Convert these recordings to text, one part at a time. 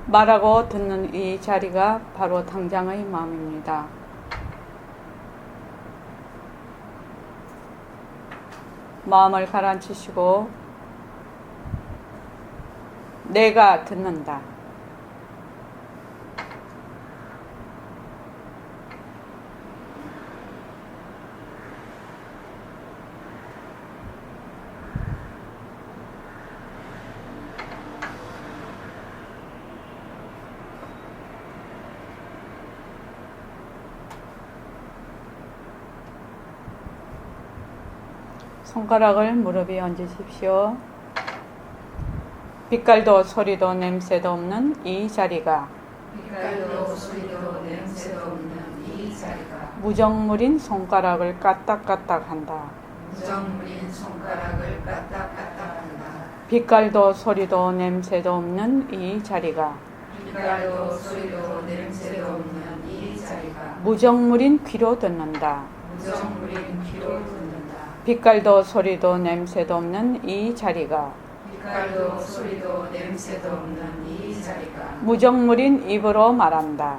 말하고 듣는 이 자리가 바로 당장의 마음입니다. 마음을 가라앉히시고 내가 듣는다. 손가락을 무릎 위에 얹으십시오. 빛깔도 소리도 냄새도 없는 이 자리가 무정물인 손가락을 까딱까딱한다. 빛깔도 소리도 냄새도 없는 이 자리가 무정물인 귀로 듣는다. 빛깔도 소리도 냄새도 없는 이 자리가 무정물인 입으로 말한다.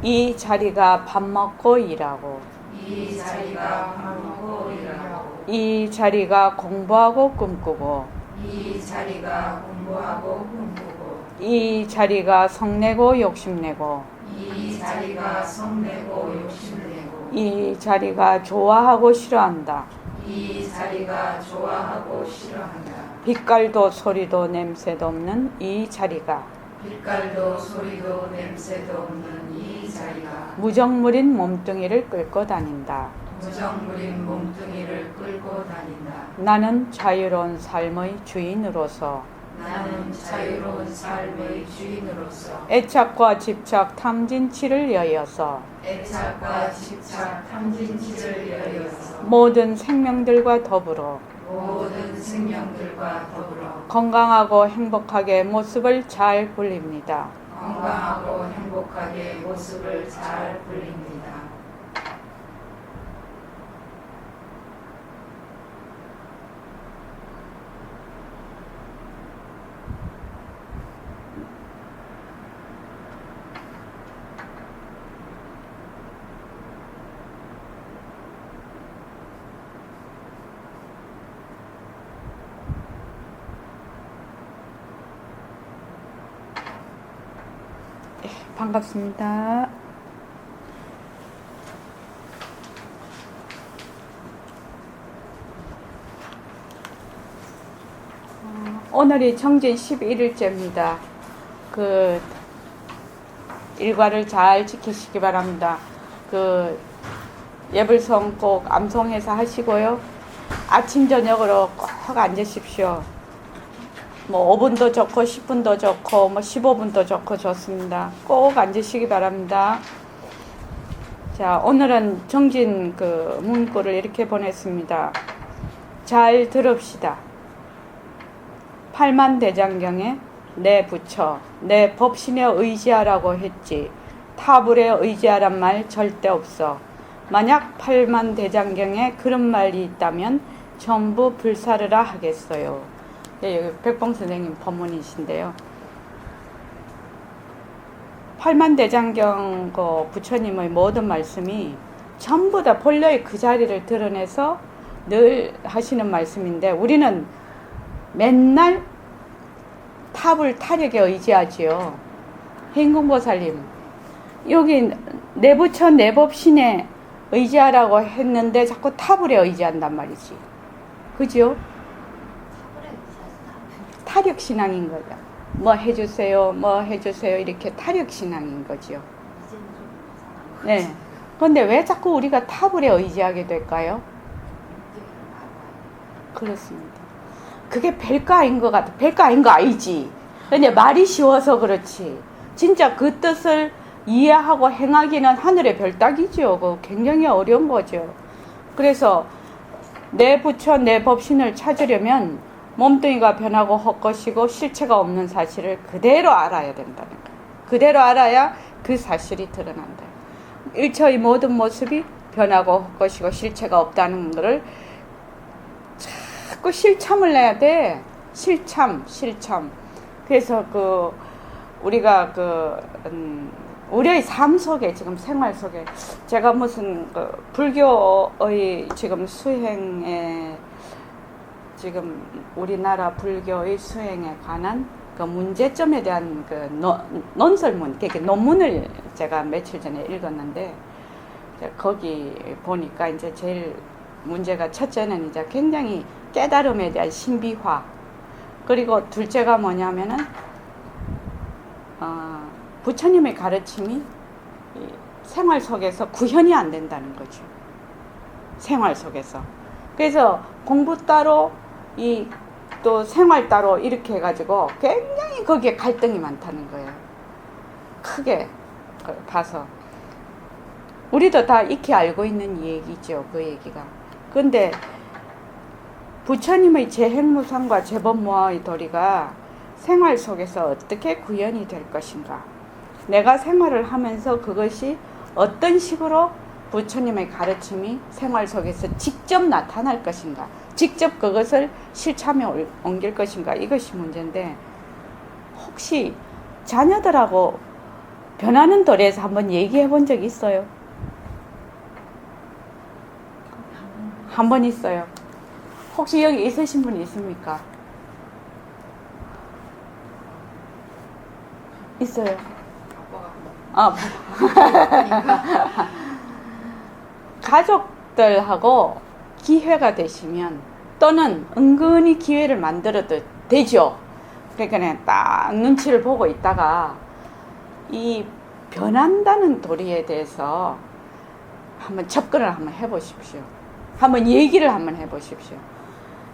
이 자리가 밥 먹고 일하고 이 자리가 공부하고 꿈꾸고 이 자리가 성내고 욕심내고 이 자리가 좋아하고 싫어한다. 빛깔도 소리도 냄새도 없는 이 자리가 무정물인 몸뚱이를 끌고 다닌다. 나는 자유로운 삶의 주인으로서 애착과 집착 탐진치를 여여서 모든 생명들과 더불어 건강하고 행복하게 모습을 잘 굴립니다. 반갑습니다. 오늘이 정진 11일째입니다. 일과를 잘 지키시기 바랍니다. 예불송 꼭 암송해서 하시고요. 아침 저녁으로 꼭 앉으십시오. 5분도 좋고 10분도 좋고 15분도 좋고 좋습니다. 꼭 앉으시기 바랍니다. 자, 오늘은 정진 문구를 이렇게 보냈습니다. 잘 들읍시다. 팔만대장경에 내 부처, 내 법신에 의지하라고 했지 타불에 의지하란 말 절대 없어. 만약 팔만대장경에 그런 말이 있다면 전부 불사르라 하겠어요. 여기 백봉 선생님 법문이신데요. 팔만대장경 부처님의 모든 말씀이 전부 다 본래의 그 자리를 드러내서 늘 하시는 말씀인데 우리는 맨날 탑을 타력에 의지하지요. 행공보살님 여기 내 부처 내 법신에 의지하라고 했는데 자꾸 타불에 의지한단 말이지. 그죠? 타력신앙인 거죠. 뭐 해주세요, 뭐 해주세요 이렇게 타력신앙인 거죠. 네. 그런데 왜 자꾸 우리가 타불에 의지하게 될까요? 그렇습니다. 그게 별거 아닌 것 같아. 별거 아닌 거 아니지. 근데 말이 쉬워서 그렇지. 진짜 그 뜻을 이해하고 행하기는 하늘의 별따기죠. 그거 굉장히 어려운 거죠. 그래서 내 부처 내 법신을 찾으려면 몸뚱이가 변하고 헛것이고 실체가 없는 사실을 그대로 알아야 된다는 거예요. 그대로 알아야 그 사실이 드러난다. 일처의 모든 모습이 변하고 헛것이고 실체가 없다는 것을 자꾸 실참을 내야 돼. 실참. 그래서 우리가 우리의 삶 속에 지금 생활 속에 제가 무슨 불교의 지금 수행에 지금 우리나라 불교의 수행에 관한 그 문제점에 대한 논설문, 논문을 제가 며칠 전에 읽었는데 거기 보니까 이제 제일 문제가 첫째는 이제 굉장히 깨달음에 대한 신비화, 그리고 둘째가 뭐냐면은 부처님의 가르침이 생활 속에서 구현이 안 된다는 거죠. 생활 속에서. 그래서 공부 따로 또 생활 따로 이렇게 해가지고 굉장히 거기에 갈등이 많다는 거예요. 크게 봐서. 우리도 다 익히 알고 있는 얘기죠. 그 얘기가. 근데 부처님의 재행무상과 재법무화의 도리가 생활 속에서 어떻게 구현이 될 것인가, 내가 생활을 하면서 그것이 어떤 식으로 부처님의 가르침이 생활 속에서 직접 나타날 것인가, 직접 그것을 실참에 옮길 것인가, 이것이 문제인데, 혹시 자녀들하고 변하는 도리에서 한번 얘기해 본 적 있어요? 한 번 있어요. 혹시 여기 있으신 분 있습니까? 있어요. 가족들하고 기회가 되시면, 또는 은근히 기회를 만들어도 되죠. 그러니까 그냥 딱 눈치를 보고 있다가 이 변한다는 도리에 대해서 한번 접근을 한번 해보십시오. 한번 얘기를 한번 해보십시오.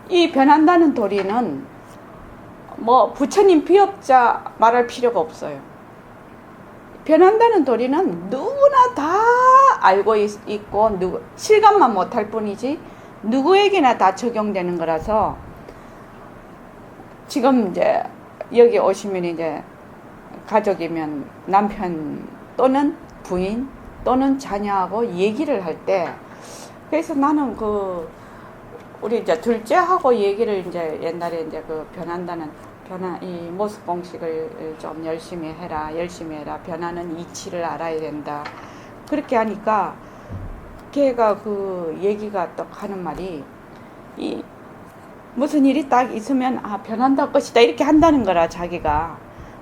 이 변한다는 도리는 뭐 부처님 비업자 말할 필요가 없어요. 변한다는 도리는 누구나 다 알고 있고 실감만 못할 뿐이지 누구에게나 다 적용되는 거라서, 지금 이제 여기 오시면 이제 가족이면 남편 또는 부인 또는 자녀하고 얘기를 할 때, 그래서 나는 우리 이제 둘째하고 얘기를 이제 옛날에 이제 이 모습 공식을 좀 열심히 해라, 변하는 이치를 알아야 된다. 그렇게 하니까 걔가 얘기가 또 하는 말이, 무슨 일이 딱 있으면 변한다 것이다 이렇게 한다는 거라, 자기가.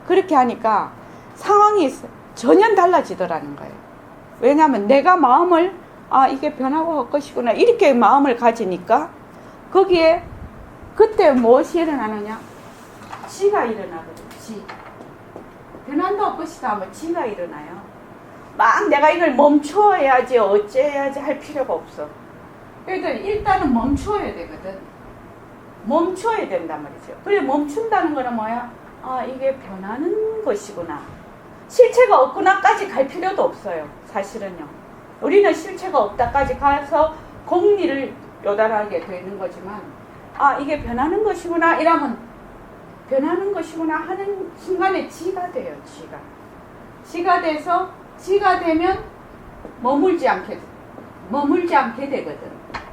그렇게 하니까 상황이 전혀 달라지더라는 거예요. 왜냐하면 내가 마음을 이게 변하고 할 것이구나 이렇게 마음을 가지니까, 거기에 그때 무엇이 일어나느냐, 지가 일어나거든. 변한다 할 것이다 하면 지가 일어나요. 막 내가 이걸 멈춰야지 어째야지 할 필요가 없어. 그러니까 일단은 멈춰야 되거든. 멈춰야 된단 말이죠. 그래, 멈춘다는 거는 뭐야? 이게 변하는 것이구나, 실체가 없구나까지 갈 필요도 없어요. 사실은요, 우리는 실체가 없다까지 가서 공리를 요달하게 되는 거지만, 이게 변하는 것이구나 이러면 변하는 것이구나 하는 순간에 지가 돼요. 지가 돼서, 지가 되면 머물지 않게 되거든.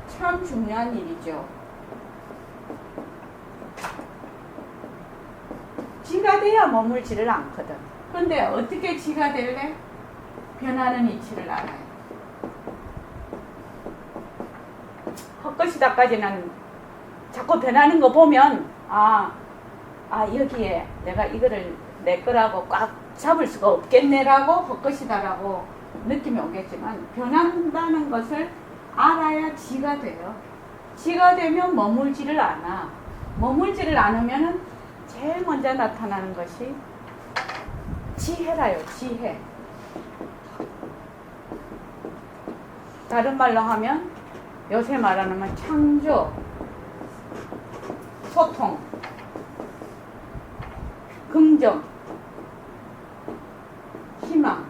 참 중요한 일이죠. 지가 돼야 머물지를 않거든. 근데 어떻게 지가 될래? 변하는 이치를 알아요. 헛것이다까지는 자꾸 변하는 거 보면 여기에 내가 이거를 내 거라고 꽉 잡을 수가 없겠네라고 헛것이다라고 느낌이 오겠지만, 변한다는 것을 알아야 지가 돼요. 지가 되면 머물지를 않아. 머물지를 않으면은 제일 먼저 나타나는 것이 지혜라요. 지혜. 다른 말로 하면 요새 말하는 창조, 소통, 긍정, 희망,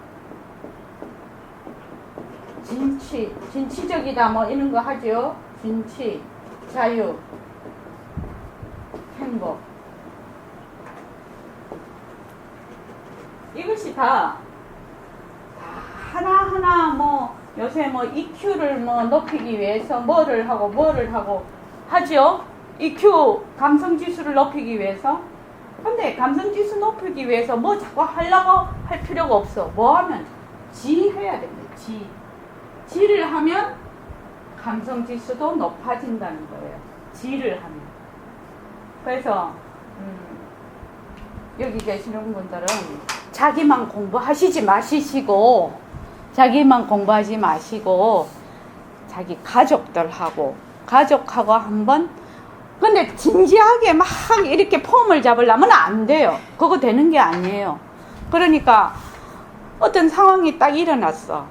진취적이다 뭐 이런 거 하죠. 진취, 자유, 행복. 이것이 다 하나하나 요새 EQ를 높이기 위해서 뭐를 하고 하죠. EQ 감성 지수를 높이기 위해서 근데 감성지수 높이기 위해서 뭐 자꾸 하려고 할 필요가 없어. 뭐 하면 지 해야 됩니다. 지를 하면 감성지수도 높아진다는 거예요. 지를 하면. 그래서 여기 계시는 분들은 자기만 공부하시지 마시고 자기 가족하고 한번, 근데 진지하게 막 이렇게 폼을 잡으려면 안 돼요. 그거 되는 게 아니에요. 그러니까 어떤 상황이 딱 일어났어.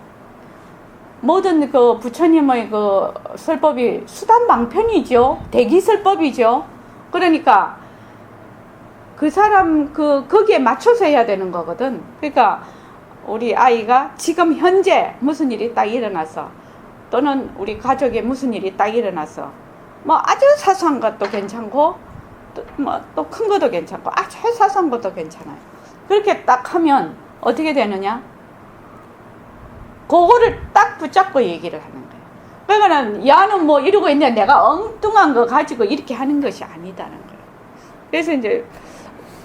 모든 그 부처님의 그 설법이 수단방편이죠. 대기설법이죠. 그러니까 그 사람 거기에 맞춰서 해야 되는 거거든. 그러니까 우리 아이가 지금 현재 무슨 일이 딱 일어났어. 또는 우리 가족에 무슨 일이 딱 일어났어. 뭐 아주 사소한 것도 괜찮고 또 큰 것도 괜찮고 아주 사소한 것도 괜찮아요. 그렇게 딱 하면 어떻게 되느냐? 그거를 딱 붙잡고 얘기를 하는 거예요. 그러니까 야는 뭐 이러고 있는데 내가 엉뚱한 거 가지고 이렇게 하는 것이 아니다는 거예요. 그래서 이제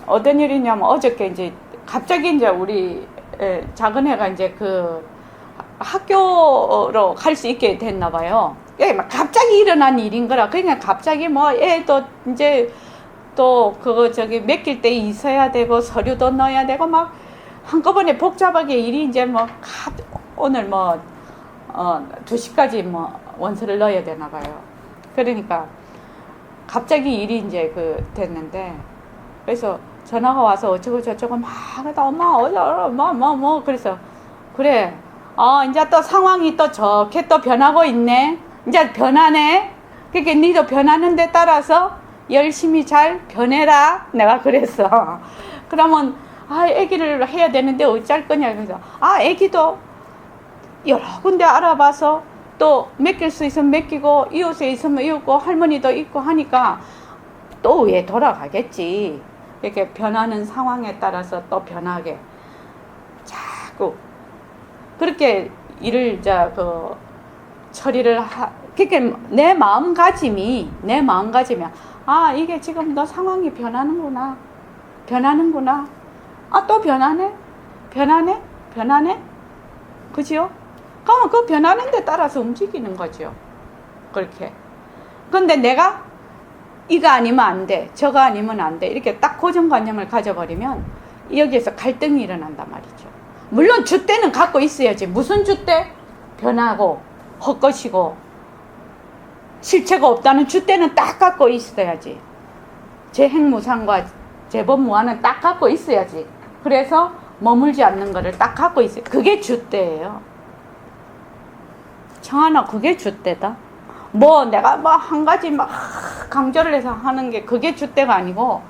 어떤 일이냐면 어저께 이제 갑자기 이제 우리 작은 애가 이제 그 학교로 갈 수 있게 됐나 봐요. 막 갑자기 일어난 일인 거라. 그냥 갑자기 뭐 애도 이제 또 그거 저기 맡길 때 있어야 되고 서류도 넣어야 되고 막 한꺼번에 복잡하게 일이 이제 뭐 오늘 뭐 2시까지 뭐 원서를 넣어야 되나 봐요. 그러니까 갑자기 일이 이제 됐는데, 그래서 전화가 와서 어쩌고 저쩌고 막 엄마 뭐 그래서 그래 이제 또 상황이 또 좋게 또 변하고 있네. 이제 변하네. 그러니까 니도 변하는 데 따라서 열심히 잘 변해라. 내가 그랬어. 그러면 애기를 해야 되는데 어쩔 거냐. 그래서 애기도 여러 군데 알아봐서 또 맡길 수 있으면 맡기고 이웃에 있으면 이웃고 할머니도 있고 하니까 또 왜 돌아가겠지. 이렇게 변하는 상황에 따라서 또 변하게 자꾸 그렇게 일을 처리를 그러니까 내 마음가짐이 이게 지금 너 상황이 변하는구나. 또 변하네. 그죠? 그러면 그 변하는 데 따라서 움직이는 거죠. 그렇게. 근데 내가 이거 아니면 안 돼, 저거 아니면 안 돼, 이렇게 딱 고정관념을 가져버리면 여기에서 갈등이 일어난단 말이죠. 물론 줏대는 갖고 있어야지. 무슨 줏대? 변하고 헛것이고 실체가 없다는 줏대는 딱 갖고 있어야지. 재행무상과 재법무한은 딱 갖고 있어야지. 그래서 머물지 않는 거를 딱 갖고 있어요. 그게 줏대예요. 청하나 그게 줏대다. 뭐 내가 뭐 한 가지 막 강조를 해서 하는 게 그게 줏대가 아니고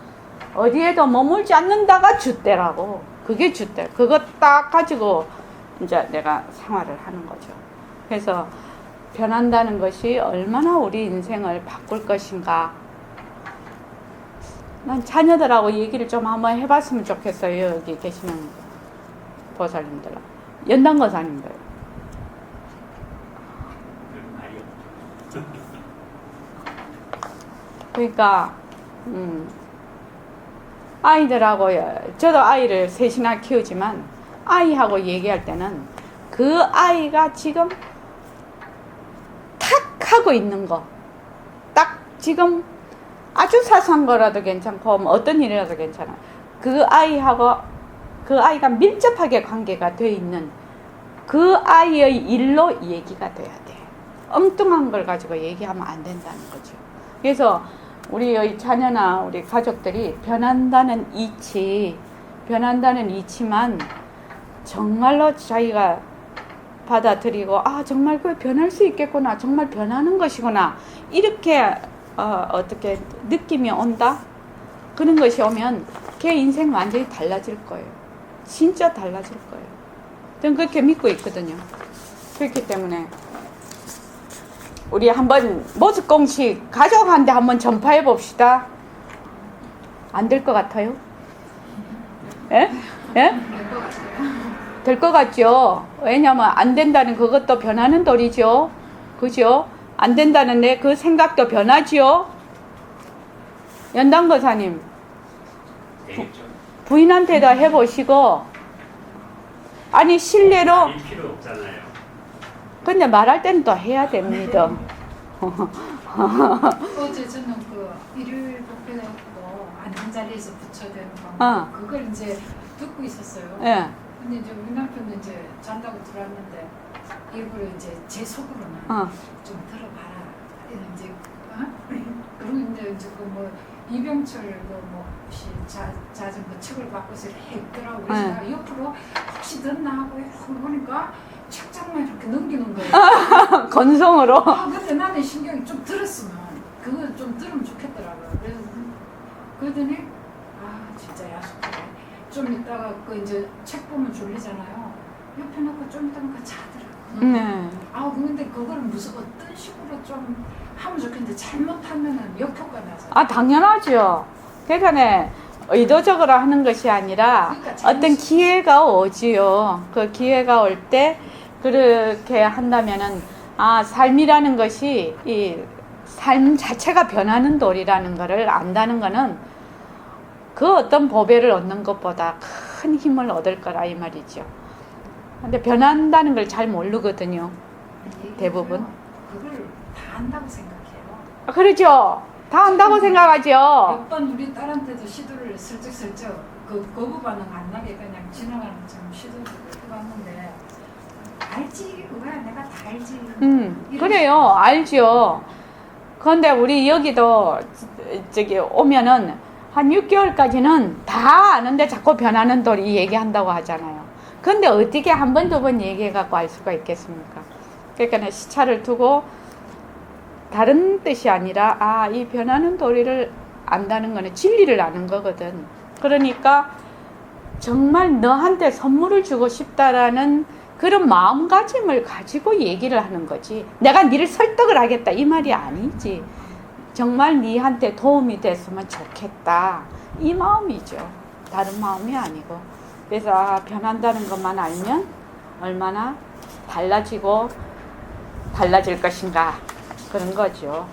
어디에도 머물지 않는다가 줏대라고. 그게 줏대. 그거 딱 가지고 이제 내가 생활을 하는 거죠. 그래서 변한다는 것이 얼마나 우리 인생을 바꿀 것인가. 난 자녀들하고 얘기를 좀 한번 해봤으면 좋겠어요. 여기 계시는 보살님들, 연단거사님들. 그러니까 아이들하고, 저도 아이를 셋이나 키우지만 아이하고 얘기할 때는 그 아이가 지금 탁 하고 있는 거, 딱 지금 아주 사소한 거라도 괜찮고 뭐 어떤 일이라도 괜찮아. 그 아이가 밀접하게 관계가 돼 있는 그 아이의 일로 얘기가 돼야 돼. 엉뚱한 걸 가지고 얘기하면 안 된다는 거죠. 그래서 우리의 자녀나 우리 가족들이 변한다는 이치만 정말로 자기가 받아들이고, 정말 그 변할 수 있겠구나, 정말 변하는 것이구나, 이렇게 어떻게 느낌이 온다? 그런 것이 오면 걔 인생 완전히 달라질 거예요. 진짜 달라질 거예요. 저는 그렇게 믿고 있거든요. 그렇기 때문에 우리 한번 모습공식 가족한테 한번 전파해 봅시다. 안 될 것 같아요? 예? 예? 될 것 같죠? 왜냐면 안 된다는 그것도 변하는 도리죠. 그죠? 안 된다는 내 그 생각도 변하지요. 연단거사님, 되겠죠. 부인한테도 해보시고, 아니 실례로 일 필요 없잖아요. 근데 말할 때는 또 해야 됩니다. 어제 저는 그 일요일 복귀해갖고 앉은 자리에서 붙여야 되는 거 그걸 이제 듣고 있었어요. 예. 근데 이제 우리 남편도 이제 잔다고 들어왔는데 일부러 이제 제 속으로는 좀 들어봐라. 이제 그리고 이제 그 뭐 이병철 그뭐 혹시 자전거 척을 바꿔서 했더라고. 그래서 내가 옆으로 혹시 듣나 하고 보니까 책장만 이렇게 넘기는 거예요. 건성으로. 근데 나는 신경이 좀 들었으면 그거 좀 들으면 좋겠더라고요. 그래서 그러더니 진짜 야속하네. 좀 이따가 그 이제 책 보면 졸리잖아요. 옆에 놓고 좀 이따가 자더라고요. 근데 그걸 무슨 어떤 식으로 좀 하면 좋겠는데 잘못하면은 역효과 나서. 당연하죠. 그러니까 의도적으로 하는 것이 아니라 그러니까 어떤 기회가 오지요. 그 기회가 올 때 그렇게 한다면은 삶이라는 것이 이 삶 자체가 변하는 도리라는 것을 안다는 거는 그 어떤 보배를 얻는 것보다 큰 힘을 얻을 거라 이 말이죠. 근데 변한다는 걸 잘 모르거든요. 대부분. 그걸 다 안다고 생각해요. 그러죠. 다 안다고 생각하죠. 몇 번 우리 딸한테도 시도를 슬쩍슬쩍 그 거부 반응 안 나게 그냥 지나가는 것처럼 시도를 해봤는데 알지 그거야 내가 다 알지. 그래요. 알죠. 그런데 우리 여기도 저기 오면은 한 6개월까지는 다 아는데 자꾸 변하는 도리 얘기한다고 하잖아요. 근데 어떻게 한 번, 두 번 얘기해갖고 알 수가 있겠습니까? 그러니까 시차를 두고 다른 뜻이 아니라 이 변하는 도리를 안다는 거는 진리를 아는 거거든. 그러니까 정말 너한테 선물을 주고 싶다라는 그런 마음가짐을 가지고 얘기를 하는 거지. 내가 니를 설득을 하겠다 이 말이 아니지. 정말 니한테 도움이 됐으면 좋겠다 이 마음이죠. 다른 마음이 아니고. 그래서 변한다는 것만 알면 얼마나 달라질 것인가 그런 거죠.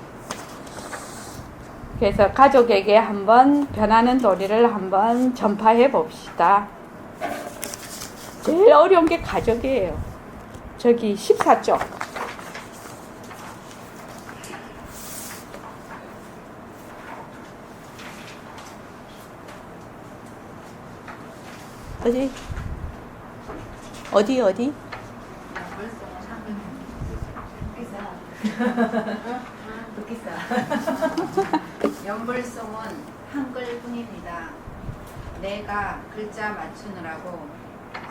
그래서 가족에게 한번 변하는 도리를 한번 전파해 봅시다. 제일 어려운 게 가족이에요. 저기 14쪽. 어디? 연불송은 한글뿐입니다. 내가 글자 맞추느라고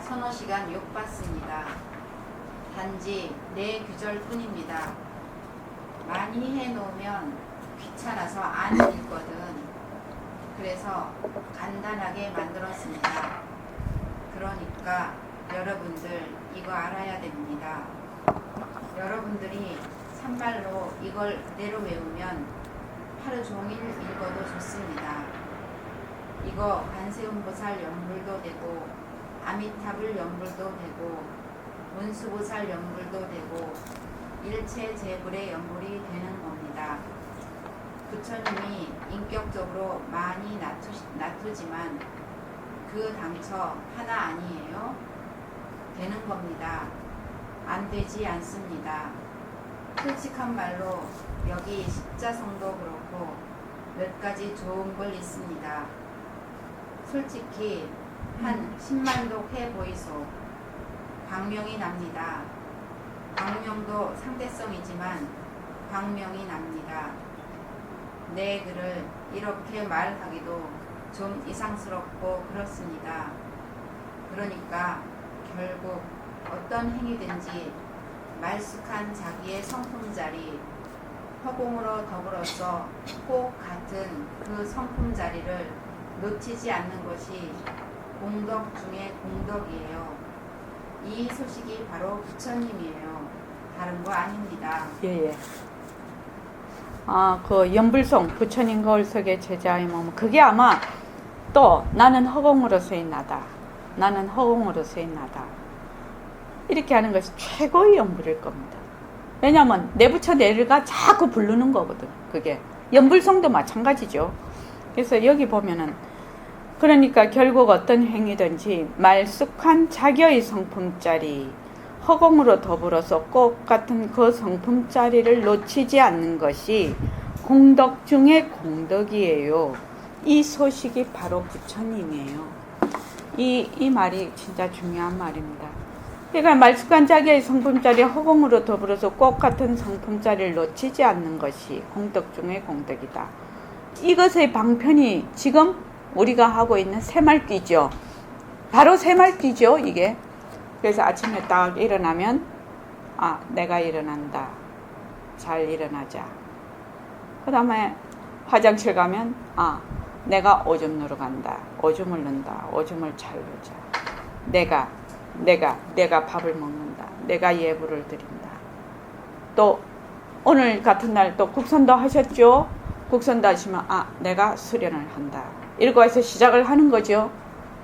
서너 시간 욕받습니다. 단지 내 규절뿐입니다. 많이 해놓으면 귀찮아서 안 읽거든. 그래서 간단하게 만들었습니다. 그러니까 여러분들 이거 알아야 됩니다. 여러분들이 산발로 이걸 그대로 외우면 하루 종일 읽어도 좋습니다. 이거 관세음보살 연불도 되고 아미타불 연불도 되고 문수보살 연불도 되고 일체제불의 연불이 되는 겁니다. 부처님이 인격적으로 많이 낮추지만 그 당처 하나 아니에요? 되는 겁니다. 안 되지 않습니다. 솔직한 말로 여기 십자성도 그렇고 몇 가지 좋은 걸 있습니다. 솔직히 한 10만독 해보이소. 광명이 납니다. 광명도 상대성이지만 광명이 납니다. 내 글을 이렇게 말하기도 좀 이상스럽고 그렇습니다. 그러니까 결국 어떤 행위든지 말쑥한 자기의 성품자리, 허공으로 더불어서 꼭 같은 그 성품자리를 놓치지 않는 것이 공덕 중에 공덕이에요. 이 소식이 바로 부처님이에요. 다른 거 아닙니다. 예. 그 연불송 부처님 거울속의 제자의 몸 그게 아마 또 나는 허공으로서의 나다. 나는 허공으로서의 나다. 이렇게 하는 것이 최고의 연불일 겁니다. 왜냐하면 내 부처 내가 자꾸 부르는 거거든. 그게 연불송도 마찬가지죠. 그래서 여기 보면은 그러니까 결국 어떤 행위든지 말쑥한 자기의 성품짜리, 허공으로 더불어서 꽃 같은 그 성품짜리를 놓치지 않는 것이 공덕 중의 공덕이에요. 이 소식이 바로 부처님이에요. 이 말이 진짜 중요한 말입니다. 그러니까 말쑥한 자기의 성품짜리, 허공으로 더불어서 꽃 같은 성품짜리를 놓치지 않는 것이 공덕 중의 공덕이다. 이것의 방편이 지금 우리가 하고 있는 새말귀죠. 바로 새말귀죠, 이게. 그래서 아침에 딱 일어나면, 아, 내가 일어난다. 잘 일어나자. 그 다음에 화장실 가면, 아, 내가 오줌 누러 간다. 오줌을 넣는다. 오줌을 잘 누자. 내가 밥을 먹는다. 내가 예불을 드린다. 또 오늘 같은 날 또 국선도 하셨죠? 국선도 하시면, 아, 내가 수련을 한다. 이러고 해서 시작을 하는 거죠.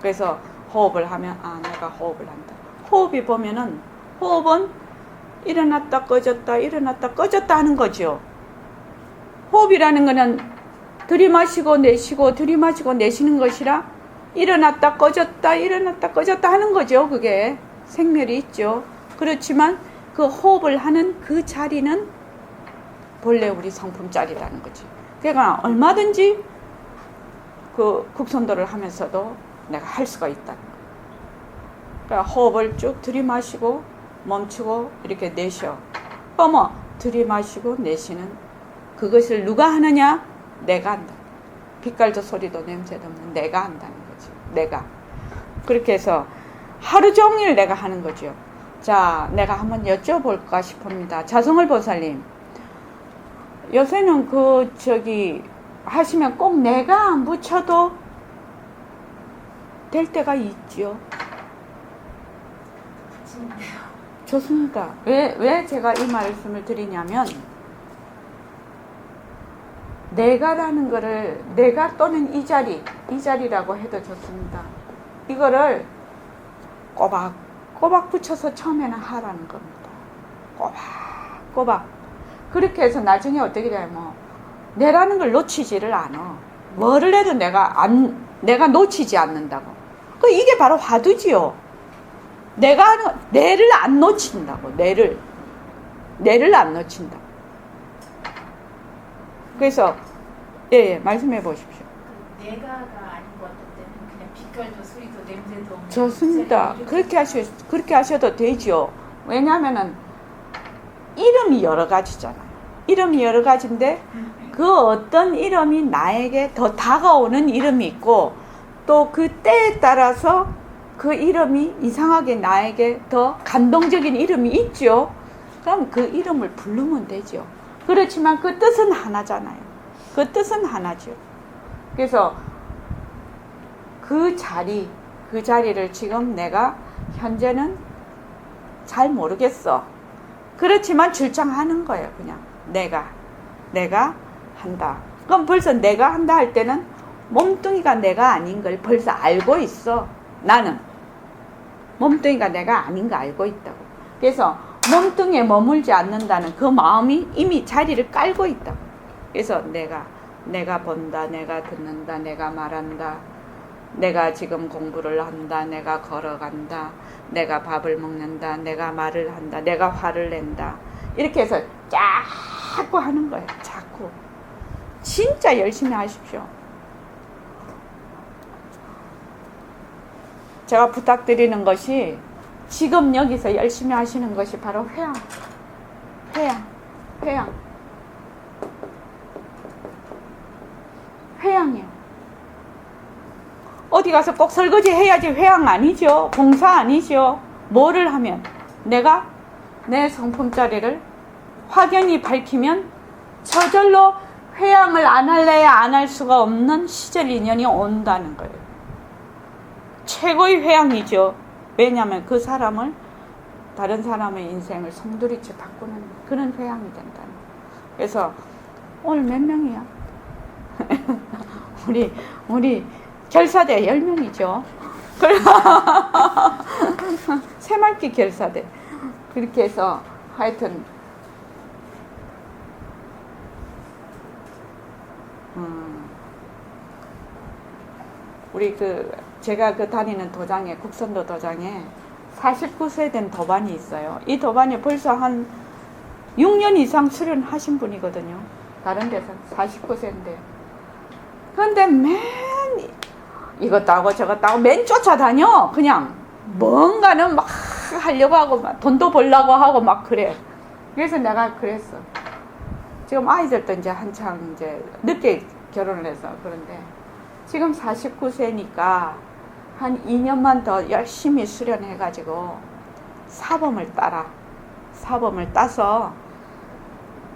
그래서 호흡을 하면, 아, 내가 호흡을 한다. 호흡이 보면은, 호흡은 일어났다 꺼졌다 일어났다 꺼졌다 하는 거죠. 호흡이라는 거는 들이마시고 내쉬고 들이마시고 내쉬는 것이라 일어났다 꺼졌다 일어났다 꺼졌다 하는 거죠. 그게 생멸이 있죠. 그렇지만 그 호흡을 하는 그 자리는 본래 우리 성품자리라는 거지. 그러니까 얼마든지 그 국선도를 하면서도 내가 할 수가 있다는 거예요. 그러니까 호흡을 쭉 들이마시고 멈추고 이렇게 내쉬어. 어머, 들이마시고 내쉬는 그것을 누가 하느냐? 내가 한다. 빛깔도 소리도 냄새도 없는 내가 한다는 거지. 내가. 그렇게 해서 하루 종일 내가 하는 거죠. 자, 내가 한번 여쭤볼까 싶습니다. 자성을 보살님, 요새는 하시면 꼭 내가 안 붙여도 될 때가 있죠. 좋습니다. 왜 제가 이 말씀을 드리냐면, 내가라는 거를, 내가 또는 이 자리라고 해도 좋습니다. 이거를 꼬박 붙여서 처음에는 하라는 겁니다. 꼬박. 그렇게 해서 나중에 어떻게 되냐면, 내라는 걸 놓치지를 않아. 뭐를 해도 내가 놓치지 않는다고. 이게 바로 화두지요. 내를 안 놓친다고. 내를 안 놓친다. 그래서 말씀해 보십시오. 내가가 아닌 것 같을 때는 그냥 빛깔도 소리도 냄새도 없는 좋습니다. 그렇게 하셔도 되죠. 왜냐하면은 이름이 여러 가지잖아요. 이름이 여러 가지인데 그 어떤 이름이 나에게 더 다가오는 이름이 있고, 또 그 때에 따라서 그 이름이 이상하게 나에게 더 감동적인 이름이 있죠. 그럼 그 이름을 부르면 되죠. 그렇지만 그 뜻은 하나잖아요. 그 뜻은 하나죠. 그래서 그 자리를 지금 내가 현재는 잘 모르겠어. 그렇지만 출장하는 거예요. 그냥 내가 한다. 그럼 벌써 내가 한다 할 때는 몸뚱이가 내가 아닌 걸 벌써 알고 있어. 나는 몸뚱이가 내가 아닌 거 알고 있다고. 그래서 몸뚱이에 머물지 않는다는 그 마음이 이미 자리를 깔고 있다고. 그래서 내가 본다, 내가 듣는다, 내가 말한다, 내가 지금 공부를 한다, 내가 걸어간다, 내가 밥을 먹는다, 내가 말을 한다, 내가 화를 낸다. 이렇게 해서 자꾸 하는 거예요. 자꾸. 진짜 열심히 하십시오. 제가 부탁드리는 것이 지금 여기서 열심히 하시는 것이 바로 회양이에요. 어디 가서 꼭 설거지 해야지 회양 아니죠. 봉사 아니죠. 뭐를 하면 내가 내 성품자리를 확연히 밝히면 저절로 회양을 안 할래야 안 할 수가 없는 시절 인연이 온다는 거예요. 최고의 회양이죠. 왜냐하면 그 사람을, 다른 사람의 인생을 송두리째 바꾸는 그런 회양이 된다는 거예요. 그래서 오늘 몇 명이야? 우리 결사대 10명이죠. 새말기 결사대. 그렇게 해서 하여튼 우리 제가 다니는 도장에, 국선도 도장에 49세 된 도반이 있어요. 이 도반이 벌써 한 6년 이상 수련하신 분이거든요. 다른 데서 49세인데. 그런데 맨 이것도 하고 저것도 하고 맨 쫓아다녀. 그냥 뭔가는 막 하려고 하고 막 돈도 벌려고 하고 막 그래. 그래서 내가 그랬어. 지금 아이들도 이제 한창 이제 늦게 결혼을 해서 그런데 지금 49세니까 한 2년만 더 열심히 수련해가지고 사범을 따라. 사범을 따서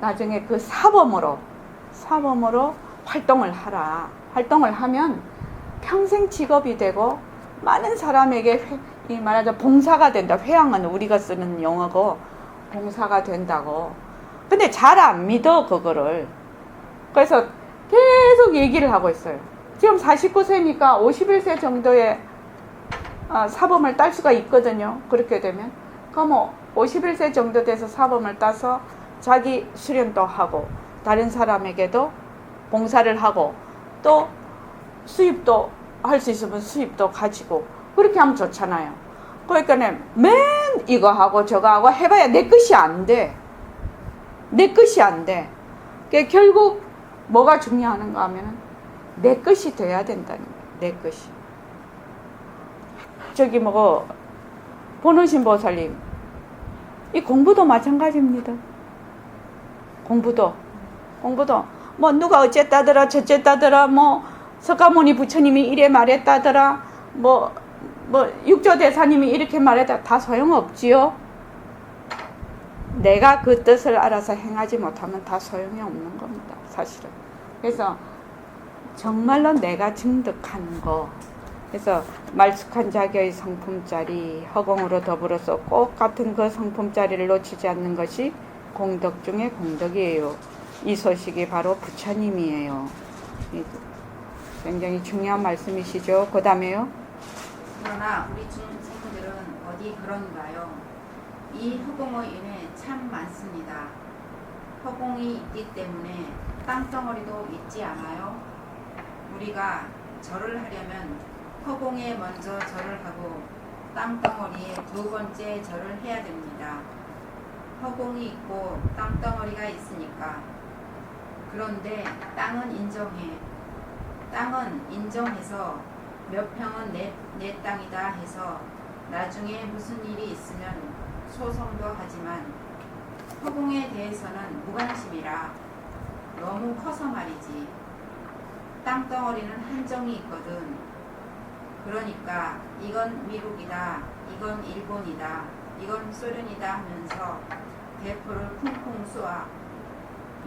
나중에 그 사범으로 활동을 하라. 활동을 하면 평생 직업이 되고 많은 사람에게 이 말하자 봉사가 된다. 회양은 우리가 쓰는 용어고 봉사가 된다고. 근데 잘 안 믿어 그거를. 그래서 계속 얘기를 하고 있어요. 지금 49세니까 51세 정도의 사범을 딸 수가 있거든요. 그렇게 되면. 그럼 51세 정도 돼서 사범을 따서 자기 수련도 하고 다른 사람에게도 봉사를 하고 또 수입도 할 수 있으면 수입도 가지고 그렇게 하면 좋잖아요. 그러니까 맨 이거 하고 저거 하고 해봐야 내 것이 안 돼. 내 것이 안 돼. 그러니까 결국 뭐가 중요한가 하면은 내 것이 돼야 된다는 거예요. 내 것이. 저기 보노신 보살님, 이 공부도 마찬가지입니다. 공부도 뭐 누가 어쨌다더라 저쨌다더라 뭐 석가모니 부처님이 이래 말했다더라 뭐 육조대사님이 이렇게 말했다 다 소용없지요. 내가 그 뜻을 알아서 행하지 못하면 다 소용이 없는 겁니다. 사실은. 그래서 정말로 내가 증득하는 거. 그래서 말숙한 자기의 성품짜리 허공으로 더불어서 꼭 같은 그 성품짜리를 놓치지 않는 것이 공덕 중에 공덕이에요. 이 소식이 바로 부처님이에요. 굉장히 중요한 말씀이시죠. 그 다음에요. 그러나 우리 중생들은 어디 그런가요? 이 허공의 인에 참 많습니다. 허공이 있기 때문에 땅덩어리도 있지 않아요? 우리가 절을 하려면 허공에 먼저 절을 하고 땅덩어리에 두 번째 절을 해야 됩니다. 허공이 있고 땅덩어리가 있으니까. 그런데 땅은 인정해. 땅은 인정해서 몇 평은 내 땅이다 해서 나중에 무슨 일이 있으면 소송도 하지만 허공에 대해서는 무관심이라 너무 커서 말이지. 땅덩어리는 한정이 있거든. 그러니까 이건 미국이다, 이건 일본이다, 이건 소련이다 하면서 대포를 쿵쿵 쏘아.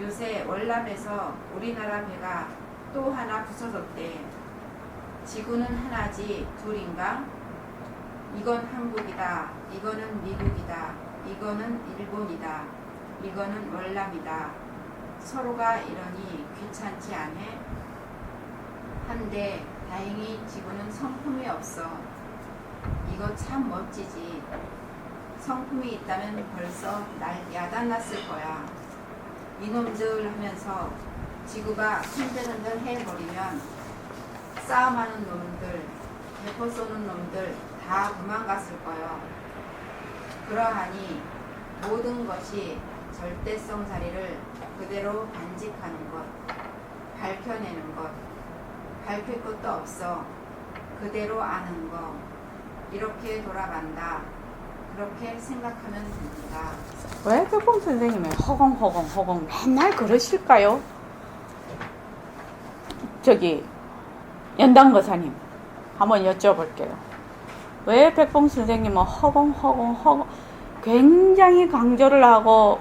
요새 월남에서 우리나라 배가 또 하나 부서졌대. 지구는 하나지 둘인가? 이건 한국이다, 이거는 미국이다, 이거는 일본이다, 이거는 월남이다. 서로가 이러니 귀찮지 않해? 한데 다행히 지구는 성품이 없어. 이거 참 멋지지. 성품이 있다면 벌써 날 야단났을 거야. 이놈들 하면서 지구가 흔들흔들 해버리면 싸움하는 놈들, 대포 쏘는 놈들 다 도망갔을 거야. 그러하니 모든 것이 절대성 자리를 그대로 간직하는 것, 밝혀내는 것, 밝힐 것도 없어. 그대로 아는 거. 이렇게 돌아간다. 그렇게 생각하면 됩니다. 왜 백봉 선생님이 허공 맨날 그러실까요? 저기 연당거사님 한번 여쭤볼게요. 왜 백봉 선생님은 허공 굉장히 강조를 하고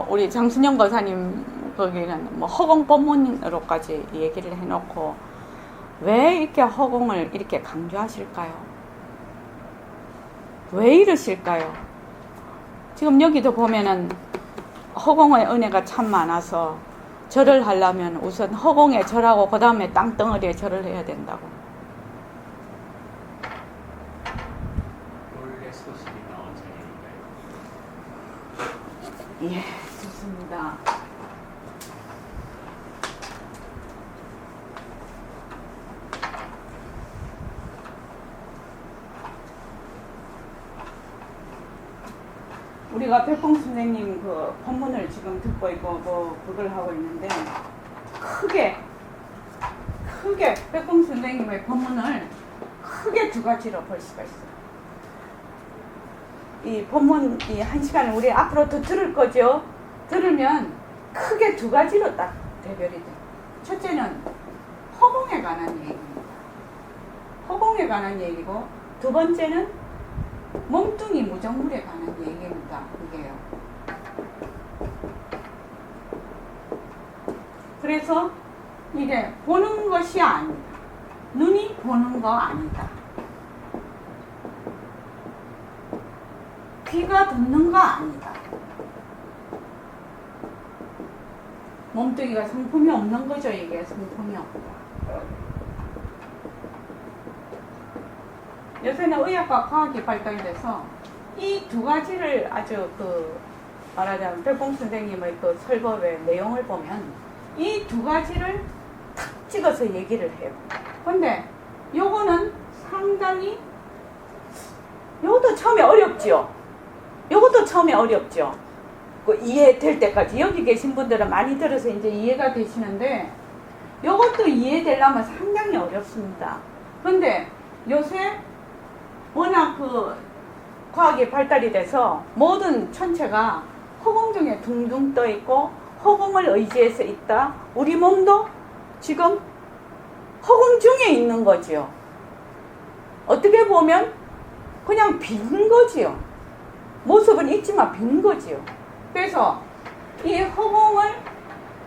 우리 장순영 거사님 거기는 허공 법문으로까지 얘기를 해놓고 왜 이렇게 허공을 이렇게 강조하실까요? 왜 이러실까요? 지금 여기도 보면은 허공의 은혜가 참 많아서 절을 하려면 우선 허공에 절하고 그 다음에 땅덩어리에 절을 해야 된다고. 원래 소식이 나온 자리니까요. 예, 좋습니다. 우리가 백봉 선생님 그 법문을 지금 듣고 있고 뭐 그걸 하고 있는데 크게 백봉 선생님의 법문을 크게 두 가지로 볼 수가 있어요. 이 법문 이 한 시간을 우리 앞으로 더 들을 거죠. 들으면 크게 두 가지로 딱 대별이 돼. 첫째는 허공에 관한 얘기입니다. 허공에 관한 얘기고 두 번째는 몸뚱이 무정물에 관한 얘기입니다. 그게요. 그래서 이게 보는 것이 아니다. 눈이 보는 거 아니다. 귀가 듣는 거 아니다. 몸뚱이가 성품이 없는 거죠. 이게 성품이 없다. 요새는 의학과 과학이 발달돼서 이 두 가지를 아주 말하자면 백봉 선생님의 그 설법의 내용을 보면 이 두 가지를 탁 찍어서 얘기를 해요. 근데 요거는 상당히 요것도 처음에 어렵죠. 요것도 처음에 어렵죠. 그 이해될 때까지 여기 계신 분들은 많이 들어서 이제 이해가 되시는데 요것도 이해되려면 상당히 어렵습니다. 근데 요새 워낙 그 과학이 발달이 돼서 모든 천체가 허공 중에 둥둥 떠 있고 허공을 의지해서 있다. 우리 몸도 지금 허공 중에 있는 거지요. 어떻게 보면 그냥 빈 거지요. 모습은 있지만 빈 거지요. 그래서 이 허공을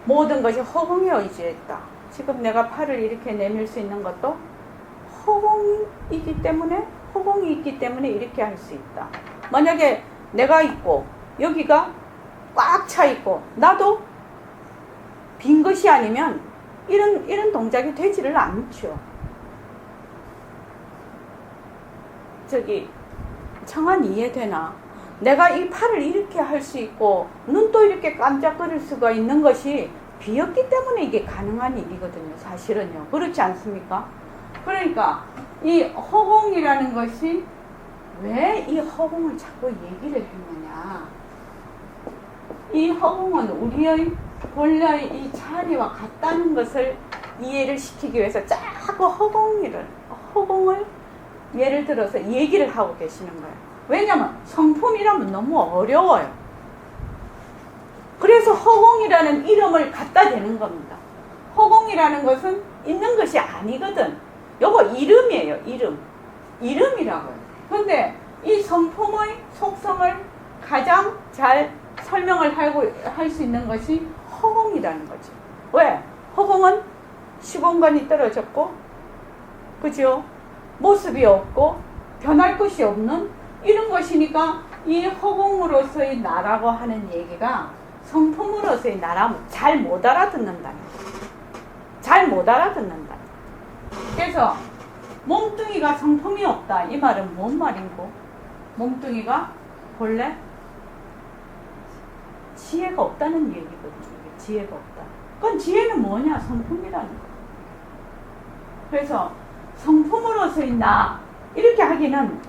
모든 것이 허공에 의지했다. 지금 내가 팔을 이렇게 내밀 수 있는 것도 허공이 있기 때문에 이렇게 할 수 있다. 만약에 내가 있고 여기가 꽉 차 있고 나도 빈 것이 아니면 이런 동작이 되지를 않죠. 저기 청한 이해되나? 내가 이 팔을 이렇게 할 수 있고 눈도 이렇게 깜짝거릴 수가 있는 것이 비었기 때문에 이게 가능한 일이거든요. 사실은요. 그렇지 않습니까? 그러니까 이 허공이라는 것이 왜 이 허공을 자꾸 얘기를 했느냐. 이 허공은 우리의 본래의 이 자리와 같다는 것을 이해를 시키기 위해서 자꾸 허공을 예를 들어서 얘기를 하고 계시는 거예요. 왜냐면 성품이라면 너무 어려워요. 그래서 허공이라는 이름을 갖다 대는 겁니다. 허공이라는 것은 있는 것이 아니거든. 요거 이름이에요. 이름이라고요. 근데 이 성품의 속성을 가장 잘 설명을 할 수 있는 것이 허공이라는 거죠. 왜? 허공은 시공간이 떨어졌고, 그죠? 모습이 없고 변할 것이 없는 이런 것이니까 이 허공으로서의 나라고 하는 얘기가 성품으로서의 나라 잘 못 알아듣는다. 잘 못 알아듣는다. 그래서 몸뚱이가 성품이 없다. 이 말은 뭔 말인고? 몸뚱이가 본래 지혜가 없다는 얘기거든요. 지혜가 없다. 그건 지혜는 뭐냐? 성품이라는 거. 그래서 성품으로서의 나 이렇게 하기는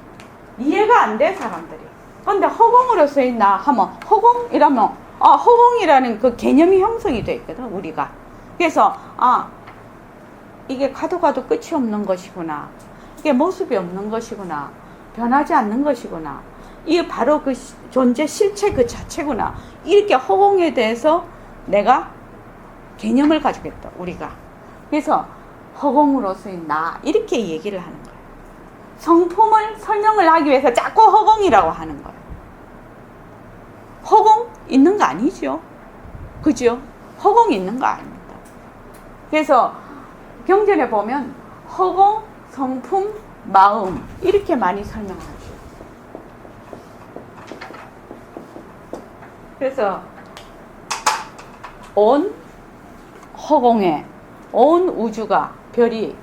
이해가 안 돼 사람들이. 그런데 허공으로서의 나 하면 허공이라면 허공이라는 그 개념이 형성이 돼 있거든 우리가. 그래서 이게 가도 끝이 없는 것이구나. 이게 모습이 없는 것이구나. 변하지 않는 것이구나. 이게 바로 그 존재 실체 그 자체구나. 이렇게 허공에 대해서 내가 개념을 가지고 있다 우리가. 그래서 허공으로서의 나 이렇게 얘기를 하는 거예요. 성품을 설명을 하기 위해서 자꾸 허공이라고 하는 거예요. 허공 있는 거 아니죠. 그죠? 허공 있는 거 아닙니다. 그래서 경전에 보면 허공, 성품, 마음 이렇게 많이 설명하죠. 그래서 온 허공에 온 우주가 별이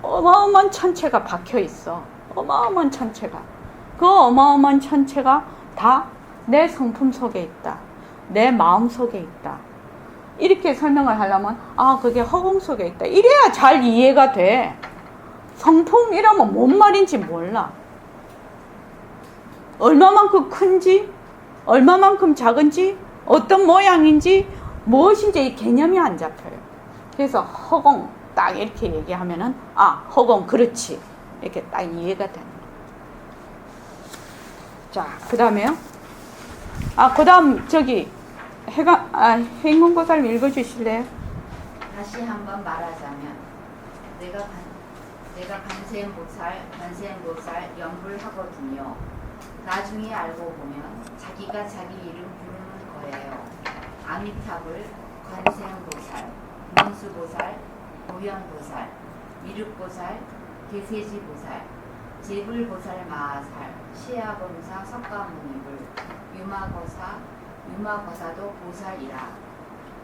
어마어마한 천체가 박혀 있어. 어마어마한 천체가. 그 어마어마한 천체가 다 내 성품 속에 있다. 내 마음 속에 있다. 이렇게 설명을 하려면 그게 허공 속에 있다. 이래야 잘 이해가 돼. 성품이라면 뭔 말인지 몰라. 얼마만큼 큰지, 얼마만큼 작은지, 어떤 모양인지, 무엇인지 이 개념이 안 잡혀요. 그래서 허공 딱 이렇게 얘기하면은 아, 허공 그렇지. 이렇게 딱 이해가 되는 거예요. 자, 그 다음에요. 그 다음 저기 행운보살님 읽어주실래요? 다시 한번 말하자면 내가 관세음보살 연불하거든요. 나중에 알고 보면 자기가 자기 이름 부르는 거예요. 아미타불, 관세음보살, 문수보살, 보현보살, 미륵보살, 개세지보살, 제불보살 마하살, 시아범사 석가모니불, 유마거사도 보살이라.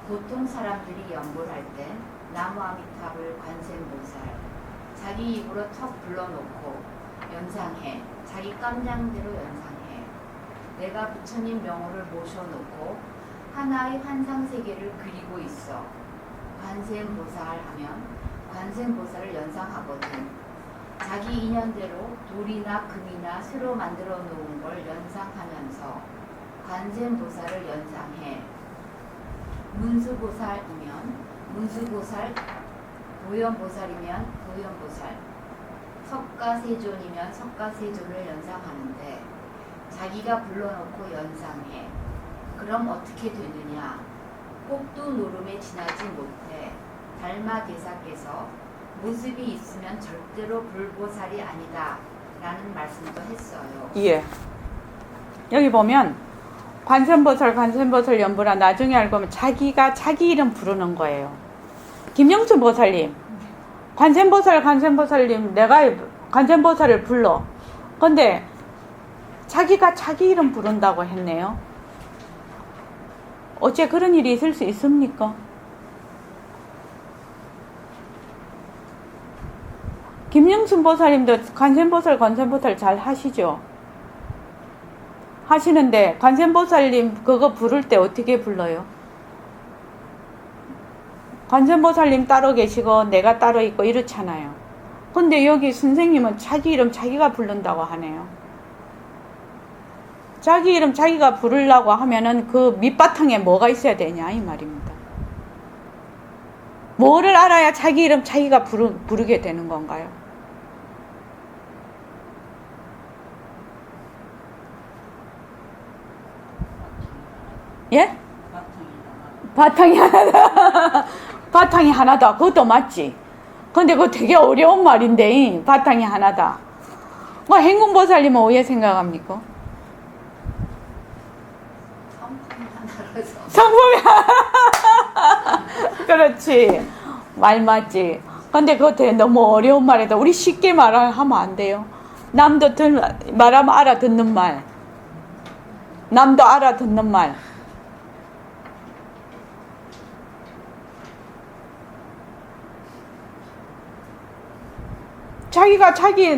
보통 사람들이 연불할 땐 나무아미타불 관세음보살 자기 입으로 턱 불러놓고 연상해. 자기 깜냥대로 연상해. 내가 부처님 명호를 모셔놓고 하나의 환상세계를 그리고 있어. 관세음보살 하면 관세음보살을 연상하거든. 자기 인연대로 돌이나 금이나 새로 만들어 놓은 걸 연상하면서 관세음보살을 연상해. 문수보살이면 문수보살, 보현보살이면 보현보살, 석가세존이면 석가세존을 연상하는데 자기가 불러놓고 연상해. 그럼 어떻게 되느냐? 꼭두 노름에 지나지 못해. 달마대사께서 모습이 있으면 절대로 불보살이 아니다 라는 말씀도 했어요. 예. 여기 보면 관세음보살 연불아 나중에 알고 보면 자기가 자기 이름 부르는 거예요. 김영춘 보살님, 관세음보살님 내가 관세음보살을 불러. 근데 자기가 자기 이름 부른다고 했네요. 어째 그런 일이 있을 수 있습니까? 김영춘 보살님도 관세음보살 잘 하시죠? 하시는데 관세음보살님 그거 부를 때 어떻게 불러요? 관세음보살님 따로 계시고 내가 따로 있고 이렇잖아요. 근데 여기 선생님은 자기 이름 자기가 부른다고 하네요. 자기 이름 자기가 부르려고 하면은 그 밑바탕에 뭐가 있어야 되냐 이 말입니다. 뭐를 알아야 자기 이름 자기가 부르게 되는 건가요? 예? 바탕이 하나다. 바탕이 하나다. 그것도 맞지. 근데 그거 되게 어려운 말인데, 바탕이 하나다. 뭐, 행운보살님은 어떻게 생각합니까? 성품이 하나. 그렇지. 말 맞지. 근데 그거 되게 너무 어려운 말이다. 우리 쉽게 말하면 안 돼요. 남도 말하면 알아듣는 말. 남도 알아듣는 말.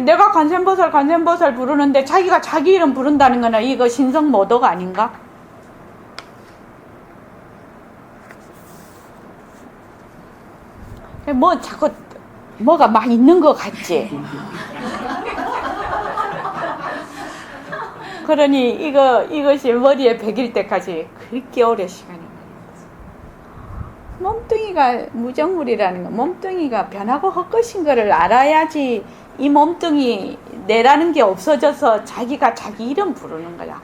내가 관세음보살 부르는데 자기가 자기 이름 부른다는 거는 이거 신성모독 아닌가? 뭐 자꾸 뭐가 막 있는 것 같지? 그러니 이것이 머리에 배길 때까지 그렇게 오래 시간이 걸립니다. 몸뚱이가 무정물이라는 거, 몸뚱이가 변하고 헛것인 거를 알아야지 이 몸뚱이 내라는 게 없어져서 자기가 자기 이름 부르는 거야.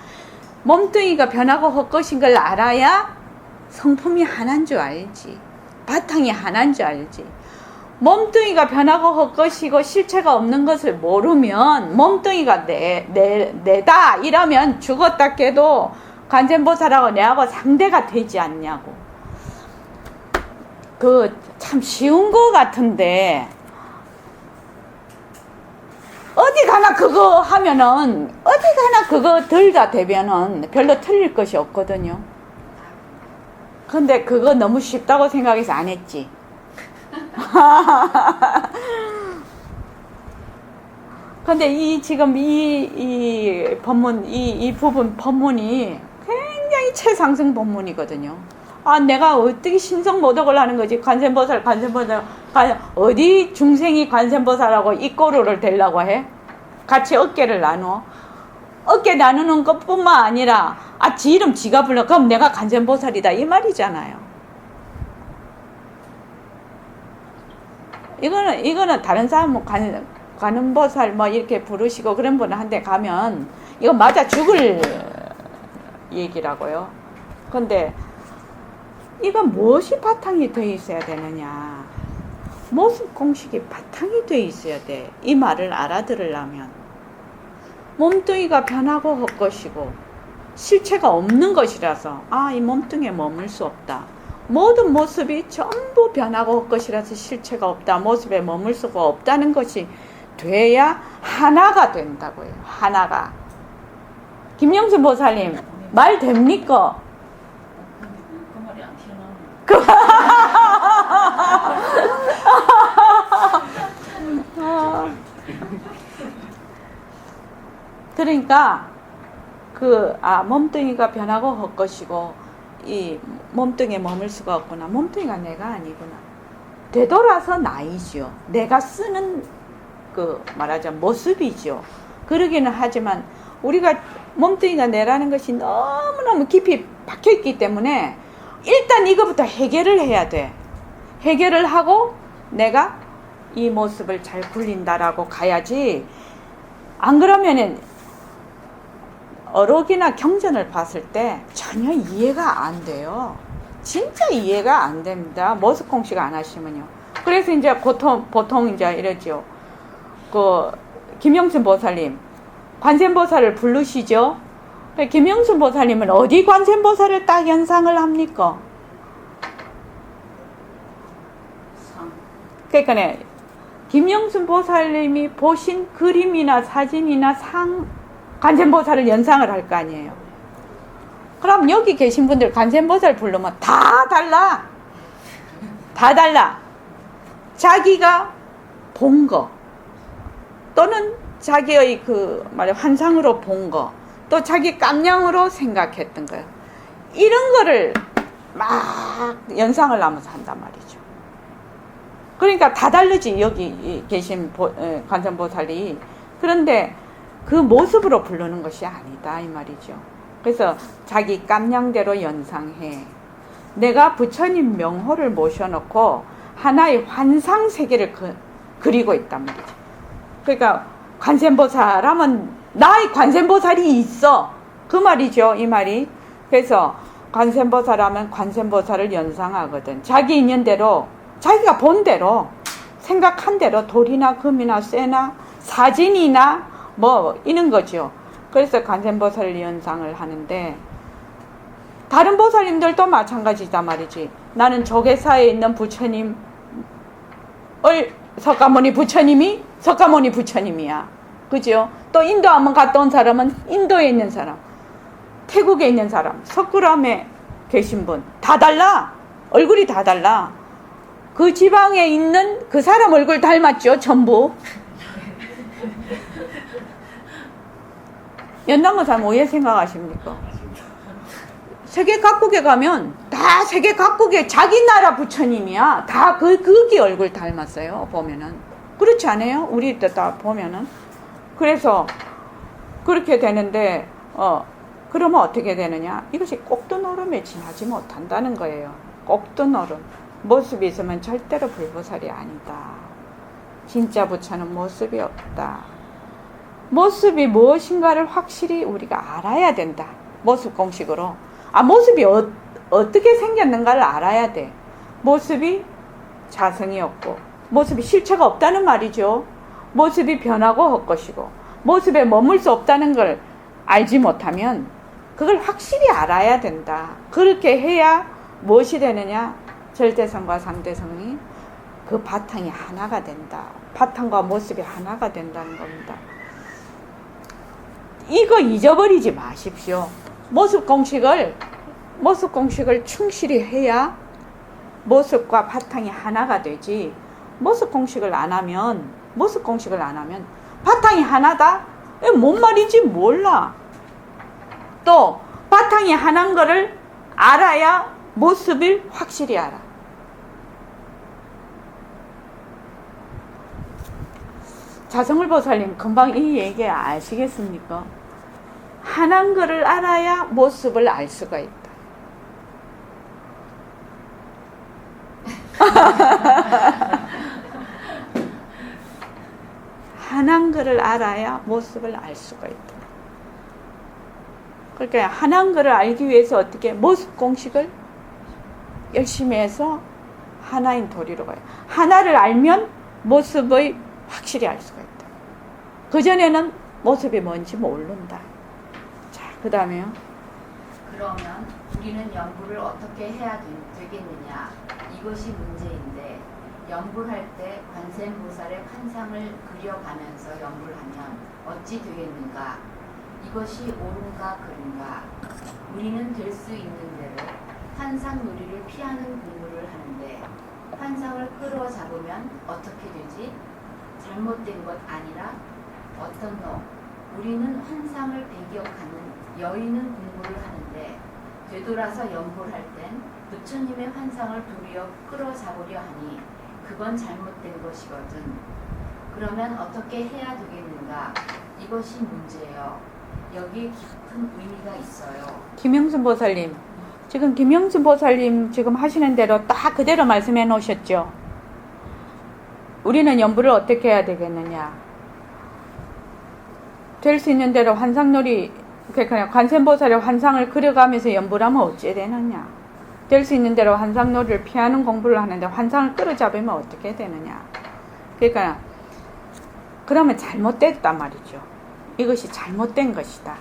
몸뚱이가 변하고 헛것인 걸 알아야 성품이 하나인 줄 알지. 바탕이 하나인 줄 알지. 몸뚱이가 변하고 헛것이고 실체가 없는 것을 모르면 몸뚱이가 내다 이러면 죽었다 깨도 관세음보살하고 내하고 상대가 되지 않냐고. 참 쉬운 거 같은데 어디 가나 그거 하면은 어디 가나 그거 들다 대면은 별로 틀릴 것이 없거든요. 근데 그거 너무 쉽다고 생각해서 안 했지. 근데 지금 이 법문, 이 부분 법문이 굉장히 최상승 법문이거든요. 내가 어떻게 신성모독을 하는 거지? 관세음보살, 어디 중생이 관세음보살하고 이꼬루를 대려고 해? 같이 어깨를 나눠? 어깨 나누는 것뿐만 아니라 지 이름 지가 불러. 그럼 내가 관세음보살이다 이 말이잖아요. 이거는 다른 사람은 관음보살 뭐 이렇게 부르시고 그런 분한테 가면 이거 맞아 죽을 얘기라고요. 근데 이건 무엇이 바탕이 돼 있어야 되느냐? 모습 공식이 바탕이 돼 있어야 돼. 이 말을 알아들으려면 몸뚱이가 변하고 헛것이고 실체가 없는 것이라서 이 몸뚱이에 머물 수 없다. 모든 모습이 전부 변하고 헛것이라서 실체가 없다. 모습에 머물 수가 없다는 것이 돼야 하나가 된다고요. 하나가. 김영순 보살님 말 됩니까? 그 말이 안 튀어나오네. 그러니까 몸뚱이가 변하고 헛것이고 이 몸뚱이에 머물 수가 없구나. 몸뚱이가 내가 아니구나. 되돌아서 나이죠. 내가 쓰는 말하자면 모습이죠. 그러기는 하지만 우리가 몸뚱이가 내라는 것이 너무너무 깊이 박혀있기 때문에 일단 이거부터 해결을 해야 돼. 해결을 하고 내가 이 모습을 잘 굴린다라고 가야지. 안 그러면은 어록이나 경전을 봤을 때 전혀 이해가 안 돼요. 진짜 이해가 안 됩니다. 모습 공식 안 하시면요. 그래서 이제 보통 이제 이러죠. 김영순 보살님, 관세음보살을 부르시죠? 김영순 보살님은 어디 관세음보살을 딱 연상을 합니까? 그러니까 김영순 보살님이 보신 그림이나 사진이나 관세음보살을 연상을 할 거 아니에요. 그럼 여기 계신 분들 관세음보살 부르면 다 달라. 다 달라. 자기가 본 거 또는 자기의 환상으로 본 거, 또 자기 깜냥으로 생각했던 거예요. 이런 거를 막 연상을 하면서 한단 말이죠. 그러니까 다 다르지, 여기 계신 관세음보살이. 그런데 그 모습으로 부르는 것이 아니다 이 말이죠. 그래서 자기 깜냥대로 연상해. 내가 부처님 명호를 모셔놓고 하나의 환상 세계를 그리고 있단 말이죠. 그러니까 관세음보살 하면 나의 관세음보살이 있어 그 말이죠, 이 말이. 그래서 관세음보살 하면 관세음보살을 연상하거든. 자기 있는 대로, 자기가 본 대로, 생각한 대로 돌이나 금이나 쇠나 사진이나 뭐 이런 거죠. 그래서 관세음보살을 연상을 하는데 다른 보살님들도 마찬가지다 말이지. 나는 조계사에 있는 부처님을 석가모니 부처님이야. 그죠? 또 인도 한번 갔다 온 사람은 인도에 있는 사람, 태국에 있는 사람, 석굴암에 계신 분 다 달라. 얼굴이 다 달라. 그 지방에 있는 그 사람 얼굴 닮았죠, 전부. 연남은 사람 왜 생각하십니까? 세계 각국에 가면 다 세계 각국에 자기 나라 부처님이야. 다 거기 얼굴 닮았어요, 보면은. 그렇지 않아요? 우리 다 보면은. 그래서 그렇게 되는데 그러면 어떻게 되느냐? 이것이 꼭두노름에 지나지 못한다는 거예요. 꼭두노름. 모습이 있으면 절대로 불보살이 아니다. 진짜 부처는 모습이 없다. 모습이 무엇인가를 확실히 우리가 알아야 된다. 모습 공식으로. 모습이 어떻게 생겼는가를 알아야 돼. 모습이 자성이 없고 모습이 실체가 없다는 말이죠. 모습이 변하고 헛것이고 모습에 머물 수 없다는 걸 알지 못하면 그걸 확실히 알아야 된다. 그렇게 해야 무엇이 되느냐? 절대성과 상대성이 그 바탕이 하나가 된다. 바탕과 모습이 하나가 된다는 겁니다. 이거 잊어버리지 마십시오. 모습 공식을 충실히 해야 모습과 바탕이 하나가 되지. 모습 공식을 안 하면 바탕이 하나다? 뭔 말인지 몰라. 또 바탕이 하나인 거를 알아야 모습을 확실히 알아. 자성을 보살님 금방 이 얘기 아시겠습니까? 하나인 것을 알아야 모습을 알 수가 있다. 하나인 것을 알아야 모습을 알 수가 있다. 그러니까 하나인 것을 알기 위해서 어떻게 모습 공식을 열심히 해서 하나인 도리로 가요. 하나를 알면 모습의 확실히 알 수가 있다. 그전에는 모습이 뭔지 모른다. 자, 그 다음에요. 그러면 우리는 연불을 어떻게 해야 되겠느냐? 이것이 문제인데 연불할 때 관세음보살의 환상을 그려가면서 연불하면 어찌 되겠는가? 이것이 옳은가 그른가? 우리는 될 수 있는 대로 환상놀이를 피하는 공부를 하는데 환상을 끌어잡으면 어떻게 되지? 잘못된 것 아니라 어떤 놈? 우리는 환상을 배기억하는 여의는 공부를 하는데 되돌아서 연불할 땐 부처님의 환상을 도리어 끌어잡으려 하니 그건 잘못된 것이거든. 그러면 어떻게 해야 되겠는가? 이것이 문제예요. 여기에 깊은 의미가 있어요. 김영순 보살님, 지금 김영순 보살님 지금 하시는 대로 딱 그대로 말씀해 놓으셨죠. 우리는 연불을 어떻게 해야 되겠느냐? 될 수 있는 대로 환상놀이, 그러니까 관세음보살의 환상을 그려가면서 연불하면 어찌 되느냐? 될 수 있는 대로 환상놀이를 피하는 공부를 하는데 환상을 끌어잡으면 어떻게 되느냐? 그러니까 그러면 잘못됐단 말이죠. 이것이 잘못된 것이다.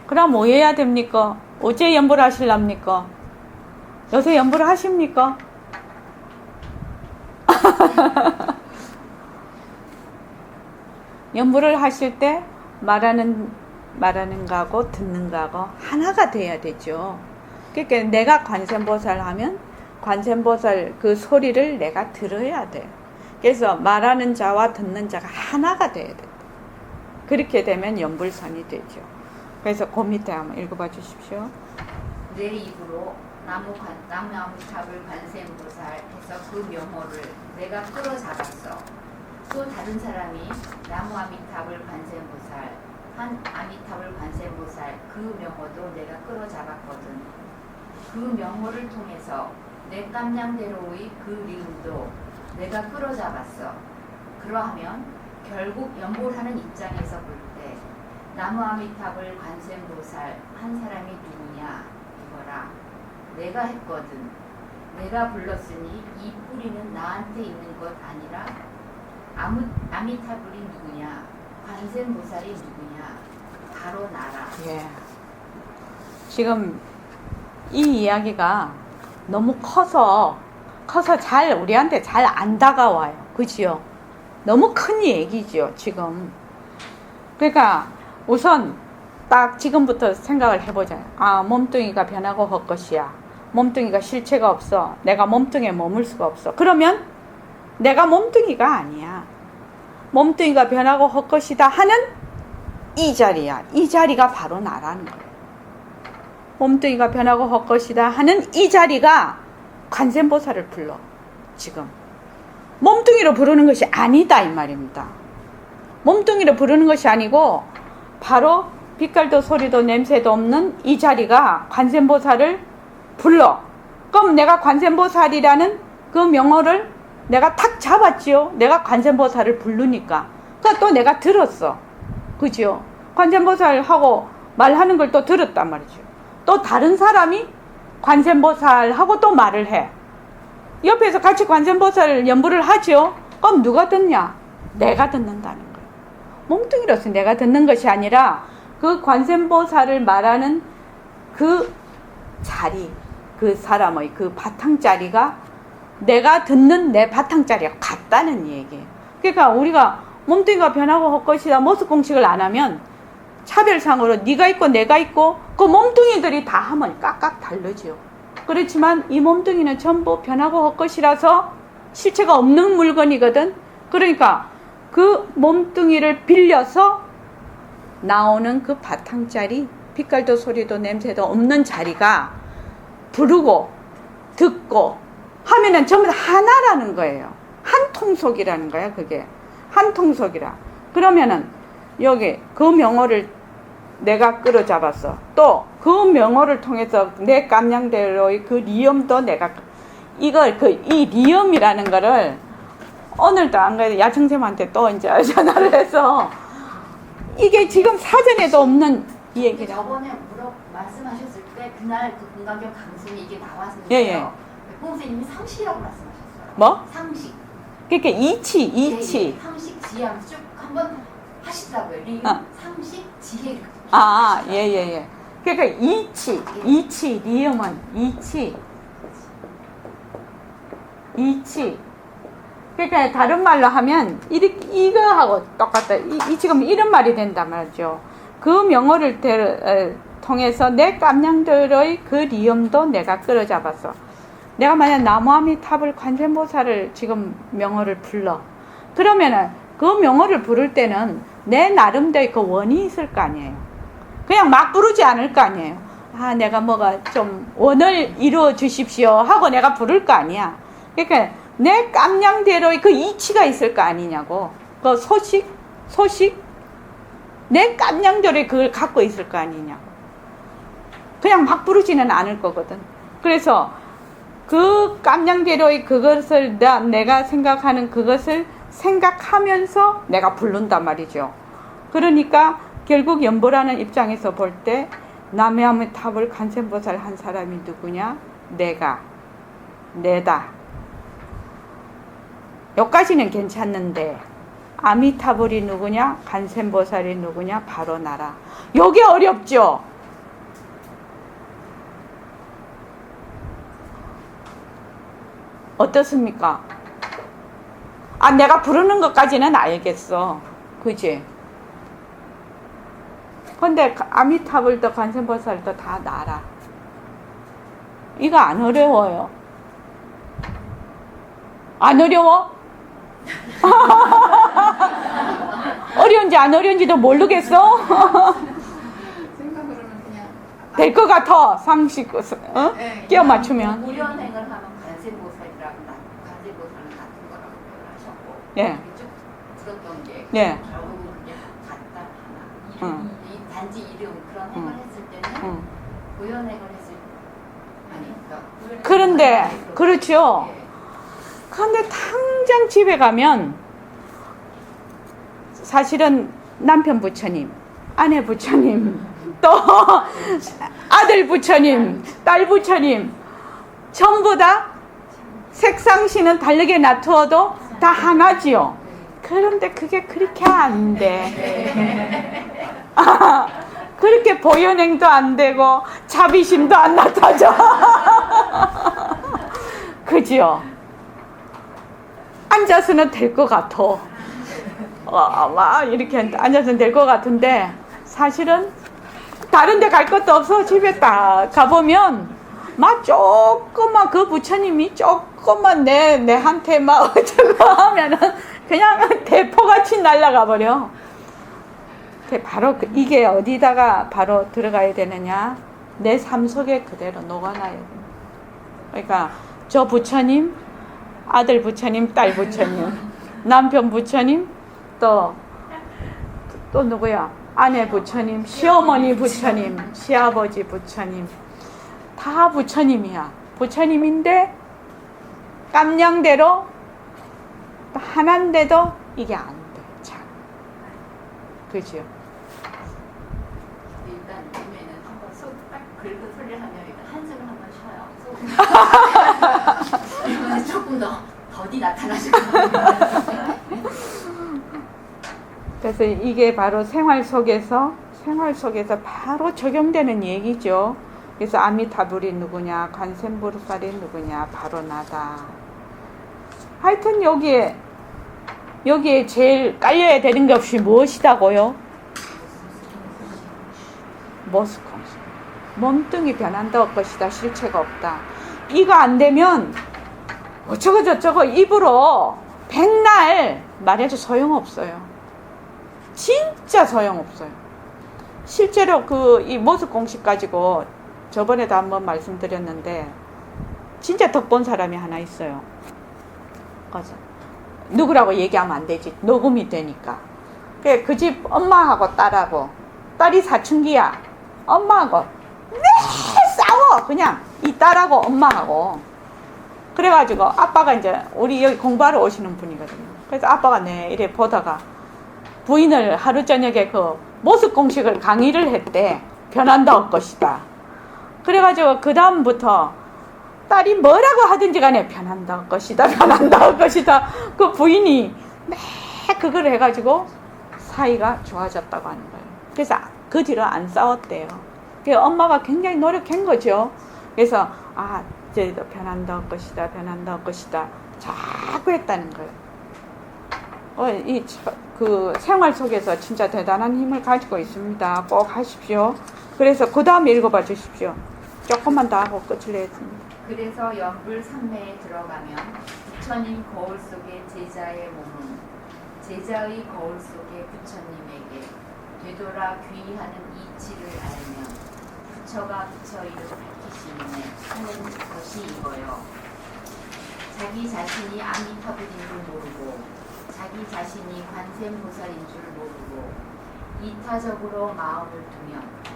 그럼 뭐 해야 됩니까? 어제 연불 하실랍니까? 요새 연불 하십니까? 연불을 하실 때 말하는 거하고 듣는 거하고 하나가 돼야 되죠. 그러니까 내가 관세음보살 하면 관세음보살 그 소리를 내가 들어야 돼. 그래서 말하는 자와 듣는 자가 하나가 돼야 돼. 그렇게 되면 연불선이 되죠. 그래서 그 밑에 한번 읽어봐 주십시오. 내 입으로 나무 아미탑을 관세음보살 해서 그 명호를 내가 끌어잡았어. 또 다른 사람이 나무 아미탑을 관세음보살, 한 아미탑을 관세음보살 그 명호도 내가 끌어잡았거든. 그 명호를 통해서 내 깜냥대로의 그 리움도 내가 끌어잡았어. 그러하면 결국 연불하는 입장에서 볼 때 나무 아미탑을 관세음보살 한 사람이 누구냐 이거라. 내가 했거든. 내가 불렀으니 이 뿌리는 나한테 있는 것 아니라 아미타불이 누구냐? 관세음보살이 누구냐? 바로 나라. 예. 지금 이 이야기가 너무 커서 잘 우리한테 잘 안 다가와요. 그지요? 너무 큰 얘기죠, 지금. 그러니까 우선 딱 지금부터 생각을 해보자. 아, 몸뚱이가 변하고 헛것이야. 몸뚱이가 실체가 없어. 내가 몸뚱이에 머물 수가 없어. 그러면 내가 몸뚱이가 아니야. 몸뚱이가 변하고 헛것이다 하는 이 자리야. 이 자리가 바로 나라는 거예요. 몸뚱이가 변하고 헛것이다 하는 이 자리가 관세음보살을 불러. 지금 몸뚱이로 부르는 것이 아니다 이 말입니다. 몸뚱이로 부르는 것이 아니고 바로 빛깔도 소리도 냄새도 없는 이 자리가 관세음보살을 불러. 그럼 내가 관세음보살이라는 그 명호를 내가 탁 잡았지요. 내가 관세음보살을 부르니까. 그러니까 또 내가 들었어. 그죠? 관세음보살하고 말하는 걸 또 들었단 말이죠. 또 다른 사람이 관세음보살하고 또 말을 해. 옆에서 같이 관세음보살 연불을 하죠. 그럼 누가 듣냐? 내가 듣는다는 거예요. 몸뚱이로서 내가 듣는 것이 아니라 그 관세음보살을 말하는 그 자리, 그 사람의 그 바탕자리가 내가 듣는 내 바탕자리가 같다는 얘기예요. 그러니까 우리가 몸뚱이가 변하고 헛것이다 모습 공식을 안 하면 차별상으로 네가 있고 내가 있고 그 몸뚱이들이 다 하면 깍깍 다르죠. 그렇지만 이 몸뚱이는 전부 변하고 헛것이라서 실체가 없는 물건이거든. 그러니까 그 몸뚱이를 빌려서 나오는 그 바탕자리, 빛깔도 소리도 냄새도 없는 자리가 부르고 듣고 하면은 전부 다 하나라는 거예요. 한 통속이라는 거야, 그게. 한 통속이라. 그러면은 여기 그 명호를 내가 끌어잡았어. 또 그 명호를 통해서 내 깜냥대로의 그 리엄도 내가 이걸 이 리엄이라는 거를 오늘도 안 그래도 야청쌤한테 또 이제 전화를 해서 이게 지금 사전에도 없는 이 얘기를. 저번에 말씀하셨을 때 그날 그 공가경 강습이 이게 예, 나왔는데요. 선생님이 상식이라고 말씀하셨어요. 뭐? 상식. 그러니까 이치. 예, 상식 지혜 쭉 한번 하시더라고요. 리음, 상식, 지혜. 예. 그러니까 이치, 리음은 이치. 그러니까 다른 말로 하면 이거하고 똑같다. 이 지금 이런 말이 된단 말이죠. 그 명어를 통해서 내 깜냥들의 그 리음도 내가 끌어잡았어. 내가 만약 나무아미탑을 관세음보살을 지금 명어를 불러. 그러면은 그 명어를 부를 때는 내 나름대로의 그 원이 있을 거 아니에요. 그냥 막 부르지 않을 거 아니에요. 내가 뭐가 좀 원을 이루어 주십시오 하고 내가 부를 거 아니야. 그러니까 내 깜냥대로의 그 이치가 있을 거 아니냐고. 그 소식 내 깜냥대로의 그걸 갖고 있을 거 아니냐고. 그냥 막 부르지는 않을 거거든. 그래서 그 깜냥대로의 그것을 내가 생각하는 그것을 생각하면서 내가 부른단 말이죠. 그러니까 결국 연보라는 입장에서 볼 때 남해아미탑을 관세음보살 한 사람이 누구냐? 내다. 여기까지는 괜찮는데 아미타불이 누구냐? 관세음보살이 누구냐? 바로 나라. 요게 어렵죠? 어떻습니까? 내가 부르는 것까지는 알겠어. 그지? 근데 아미타불도 관세음보살도 다 나라. 이거 안 어려워요. 안 어려워? 어려운지 안 어려운지도 모르겠어? 생각으로는 그냥 될 것 같아. 상식, 끼워 맞추면. 무련행을 하면 관세음보살이라고 관세음보살은 같은 거라고 표현하셨고 예. 쭉 들었던 게 예. 결국은 그게 같다 하나. 이 단지 이름 그런 행을 했을 때는 무련행을 했을 그러니까 그런데, 그렇죠. 예. 그런데 당장 집에 가면 사실은 남편 부처님, 아내 부처님, 또 아들 부처님, 딸 부처님 전부 다 색상신은 다르게 놔두어도 다 하나지요. 그런데 그게 그렇게 안 돼. 그렇게 보현행도 안 되고 자비심도 안 나타져. 그지요? 앉아서는 될 것 같아. 막 이렇게 앉아서는 될 것 같은데 사실은 다른 데 갈 것도 없어. 집에 딱 가보면 막 조금만 그 부처님이 조금만 내한테 막 어쩌고 하면은 그냥 대포같이 날아가 버려. 바로 이게 어디다가 바로 들어가야 되느냐? 내 삶 속에 그대로 녹아나야 돼. 그러니까 저 부처님, 아들 부처님, 딸 부처님, 남편 부처님, 또 누구야? 아내 부처님, 시어머니 부처님, 시아버지 부처님, 다 부처님이야. 부처님인데 깜냥대로 하나인데도 이게 안 돼. 참. 그죠? 일단 요즘에는 한번 속딱 긁고 소리를 하면 일단 한숨을 한번 쉬어요. 이번에 조금 더 더디 나타나시고. 그래서 이게 바로 생활 속에서 바로 적용되는 얘기죠. 그래서 아미타불이 누구냐, 관세음보살이 누구냐, 바로 나다. 하여튼 여기에 제일 깔려야 되는 것이 무엇이다고요? 모스콘. 몸뚱이 변한다고 것이다. 실체가 없다. 이거 안 되면 어쩌고 저쩌고 입으로 백날 말해도 소용없어요. 진짜 소용없어요. 실제로 이 모습 공식 가지고 저번에도 한번 말씀드렸는데 진짜 덕본 사람이 하나 있어요. 맞아. 누구라고 얘기하면 안 되지. 녹음이 되니까. 그 집 엄마하고 딸하고 딸이 사춘기야. 엄마하고 왜 싸워? 그냥 이 딸하고 엄마하고. 그래가지고 아빠가 이제 우리 여기 공부하러 오시는 분이거든요. 그래서 아빠가 이래 보다가 부인을 하루 저녁에 그 모습 공식을 강의를 했대. 변한다 할 것이다. 그래가지고 그 다음부터 딸이 뭐라고 하든지 간에 변한다 할 것이다. 변한다 할 것이다. 그 부인이 매 그걸 해가지고 사이가 좋아졌다고 하는 거예요. 그래서 그 뒤로 안 싸웠대요. 그래서 엄마가 굉장히 노력한 거죠. 그래서 저희도 변한다 할 것이다. 변한다 할 것이다. 자꾸 했다는 거예요. 그 생활 속에서 진짜 대단한 힘을 가지고 있습니다. 꼭 하십시오. 그래서 그 다음에 읽어봐 주십시오. 조금만 더 하고 끝을 내겠습니다. 그래서 연불 산매에 들어가면 부처님 거울 속의 제자의 몸은 제자의 거울 속의 부처님에게 되돌아 귀의하는 이치를 알면 부처가 부처이를 밝히시는 하는 것이 이거요. 자기 자신이 아미타불인 줄 모르고 자기 자신이 관세음보살인 줄 모르고 이타적으로 마음을 두면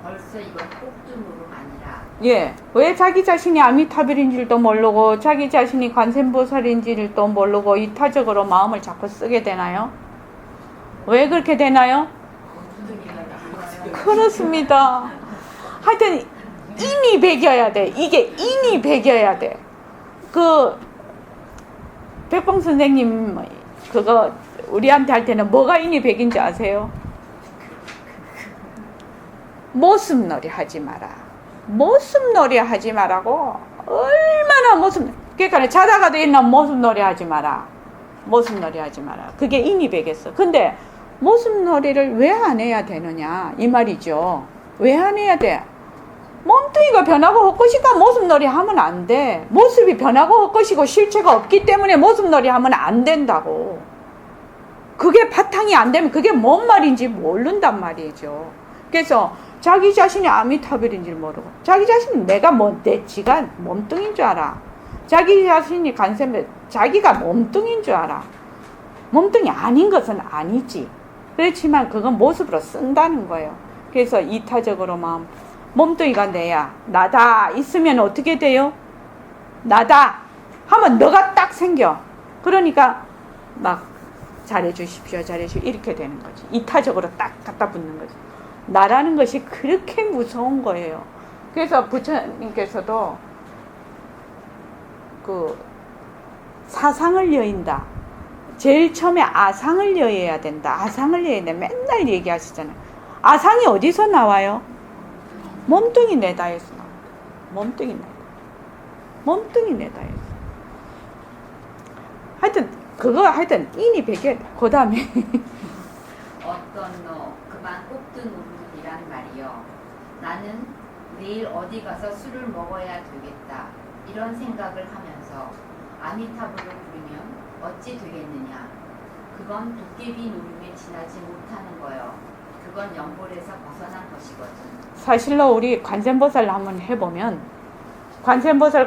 벌써 이건 꼭두 노름 아니라. 예, 왜 자기 자신이 아미타불인 줄도 모르고 자기 자신이 관세음보살인 줄도 모르고 이타적으로 마음을 자꾸 쓰게 되나요? 왜 그렇게 되나요? 그렇습니다. 하여튼 인이 배겨야 돼. 이게 인이 배겨야 돼. 백봉 선생님 그거 우리한테 할 때는 뭐가 인이 백인지 아세요? 모습놀이 하지 마라. 모습놀이 하지 마라고. 얼마나 그러니까 자다가도 있나 모습놀이 하지 마라. 모습놀이 하지 마라. 그게 인이 배겠어. 근데 모습놀이를 왜 안 해야 되느냐 이 말이죠. 왜 안 해야 돼? 몸뚱이가 변하고 헛것이가 모습놀이 하면 안 돼. 모습이 변하고 헛것이고 실체가 없기 때문에 모습놀이 하면 안 된다고. 그게 바탕이 안 되면 그게 뭔 말인지 모른단 말이죠. 그래서 자기 자신이 아미타불인 줄 모르고 자기 자신은 지가 몸뚱인 줄 알아. 자기 자신이 자기가 몸뚱인 줄 알아. 몸뚱이 아닌 것은 아니지. 그렇지만 그건 모습으로 쓴다는 거예요. 그래서 이타적으로 몸뚱이가 내야 나다 있으면 어떻게 돼요? 나다 하면 너가 딱 생겨. 그러니까 막 잘해주십시오 이렇게 되는 거지. 이타적으로 딱 갖다 붙는 거지. 나라는 것이 그렇게 무서운 거예요. 그래서 부처님께서도 그 사상을 여인다. 제일 처음에 아상을 여해야 된다. 아상을 여해야 된다. 맨날 얘기하시잖아요. 아상이 어디서 나와요? 몸뚱이 내다에서 나옵니다. 몸뚱이 내다에서. 하여튼 인이 배겨. 그 다음에 어떤 너 그만 꼭두 노름이란 말이요. 나는 내일 어디 가서 술을 먹어야 되겠다. 이런 생각을 하면서 아미타불을 부르면 어찌 되겠느냐. 그건 도깨비 노름에 지나지 못하는 거요. 그건 연골에서 벗어난 것이거든. 사실로 우리 관세음보살 한번 해보면 관세음보살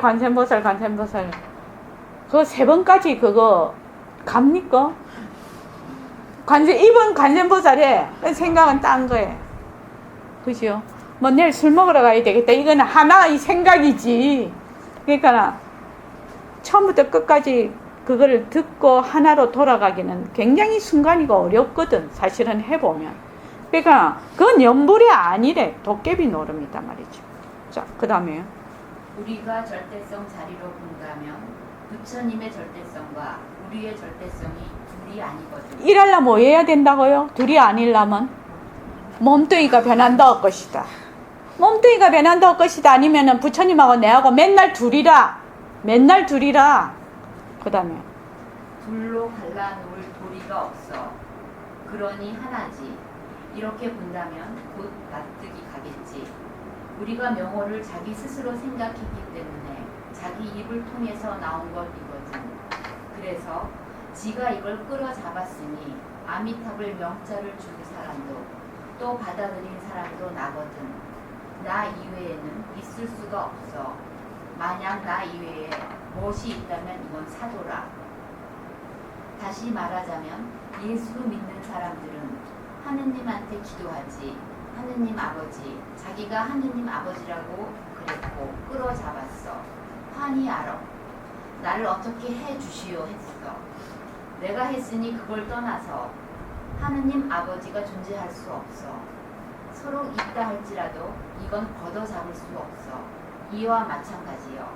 그거 3번까지 그거 갑니까? 이번 관세음보살의 생각은 딴 거예요. 그죠? 내일 술 먹으러 가야 되겠다. 이건 하나의 생각이지. 그러니까 처음부터 끝까지 그거를 듣고 하나로 돌아가기는 굉장히 순간이고 어렵거든. 사실은 해보면. 그러니까 그건 연불이 아니래. 도깨비 노름이다 말이죠. 자, 그 다음에요. 우리가 절대성 자리로 본다면 부처님의 절대성과 우리의 절대성이 둘이 아니거든. 일하려면 뭐 해야 된다고요? 둘이 아니려면 몸뚱이가 변한다 할 것이다. 몸뚱이가 변한다 할 것이다. 아니면은 부처님하고 내하고 맨날 둘이라. 그 다음에 둘로 갈라놓을 도리가 없어. 그러니 하나지. 이렇게 본다면 곧 납득이 가겠지. 우리가 명호를 자기 스스로 생각했기 때문에 자기 입을 통해서 나온 것이거든. 그래서 지가 이걸 끌어잡았으니 아미타불 명자를 준 사람도 또 받아들인 사람도 나거든. 나 이외에는 있을 수가 없어. 만약 나 이외에 무엇이 있다면 이건 사도라. 다시 말하자면 예수 믿는 사람들은 하느님한테 기도하지 하느님 아버지, 자기가 하느님 아버지라고 그랬고 끌어잡았어. 환히 알아. 나를 어떻게 해 주시오 했어. 내가 했으니 그걸 떠나서 하느님 아버지가 존재할 수 없어. 서로 있다 할지라도 이건 걷어잡을 수 없어. 이와 마찬가지요.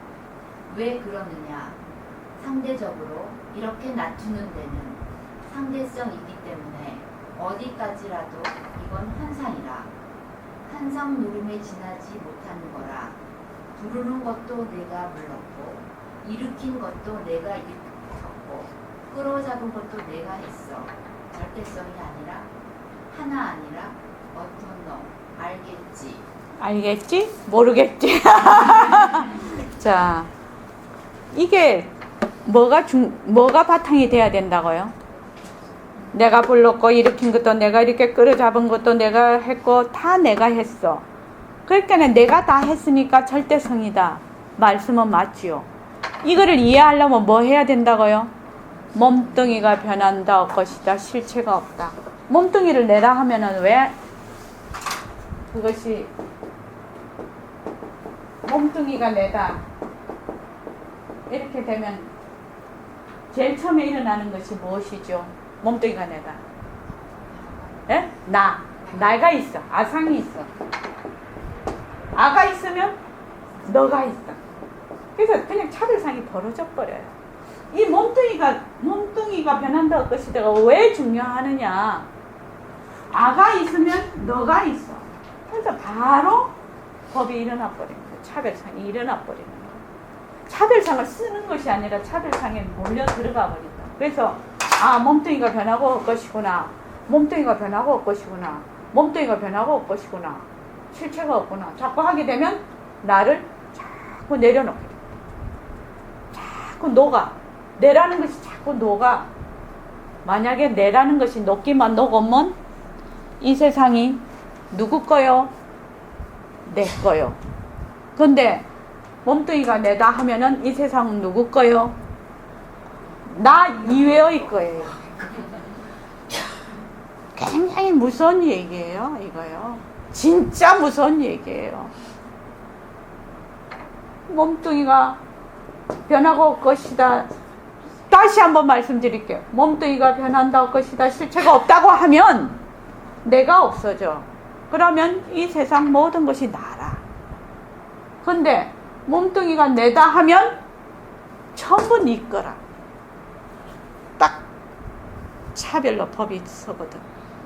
왜 그러느냐? 상대적으로 이렇게 낮추는 데는 상대성이기 때문에 어디까지라도 이건 환상이라. 한상 노름에 지나지 못하는 거라. 부르는 것도 내가 불렀고 일으킨 것도 내가 일으켰고 끌어잡은 것도 내가 했어. 절대성이 아니라 하나 아니라 어떤 너 알겠지? 알겠지? 모르겠지? 자, 이게 뭐가 바탕이 돼야 된다고요? 내가 불렀고 일으킨 것도 내가 이렇게 끌어잡은 것도 내가 했고 다 내가 했어. 그러니까 내가 다 했으니까 절대성이다. 말씀은 맞지요. 이거를 이해하려면 뭐 해야 된다고요? 몸뚱이가 변한다 것이다. 실체가 없다. 몸뚱이를 내라 하면은 왜 그것이 몸뚱이가 내다 이렇게 되면 제일 처음에 일어나는 것이 무엇이죠? 몸뚱이가 내다. 예? 나가 있어. 아상이 있어. 아가 있으면 너가 있어. 그래서 그냥 차별상이 벌어져 버려요. 이 몸뚱이가 변한다고 것이다가 왜 중요하느냐? 아가 있으면 너가 있어. 그래서 바로 법이 일어나 버린 거예요. 차별상이 일어나 버리는 거예요. 차별상을 쓰는 것이 아니라 차별상에 몰려 들어가 버린다. 그래서 몸뚱이가 변하고 올 것이구나. 몸뚱이가 변하고 올 것이구나. 몸뚱이가 변하고 올 것이구나. 실체가 없구나. 자꾸 하게 되면 나를 자꾸 내려놓게 돼. 자꾸 녹아. 내라는 것이 자꾸 녹아. 만약에 내라는 것이 녹기만 녹으면 이 세상이 누구 거요? 내 거요. 근데 몸뚱이가 내다 하면은 이 세상은 누구 거요? 나 이외의 거예요. 굉장히 무서운 얘기예요, 이거요. 진짜 무서운 얘기예요. 몸뚱이가 변하고 올 것이다. 다시 한번 말씀드릴게요. 몸뚱이가 변한다고 것이다. 실체가 없다고 하면 내가 없어져. 그러면 이 세상 모든 것이 나라. 근데 몸뚱이가 내다 하면 전부 네 거라. 딱 차별로 법이 서거든.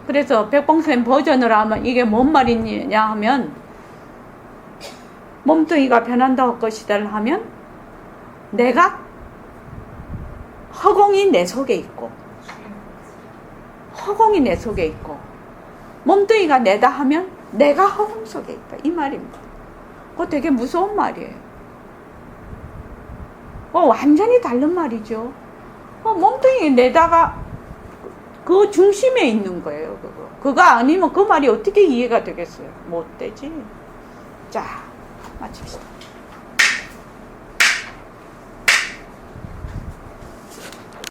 그래서 백봉쌤 버전으로 하면 이게 뭔 말이냐 하면 몸뚱이가 변한다고 것이다를 하면 내가 허공이 내 속에 있고 허공이 내 속에 있고 몸뚱이가 내다 하면 내가 허공 속에 있다. 이 말입니다. 그거 되게 무서운 말이에요. 완전히 다른 말이죠. 몸뚱이 내다가 그 중심에 있는 거예요. 그거 아니면 그 말이 어떻게 이해가 되겠어요? 못 되지. 자, 마칩시다.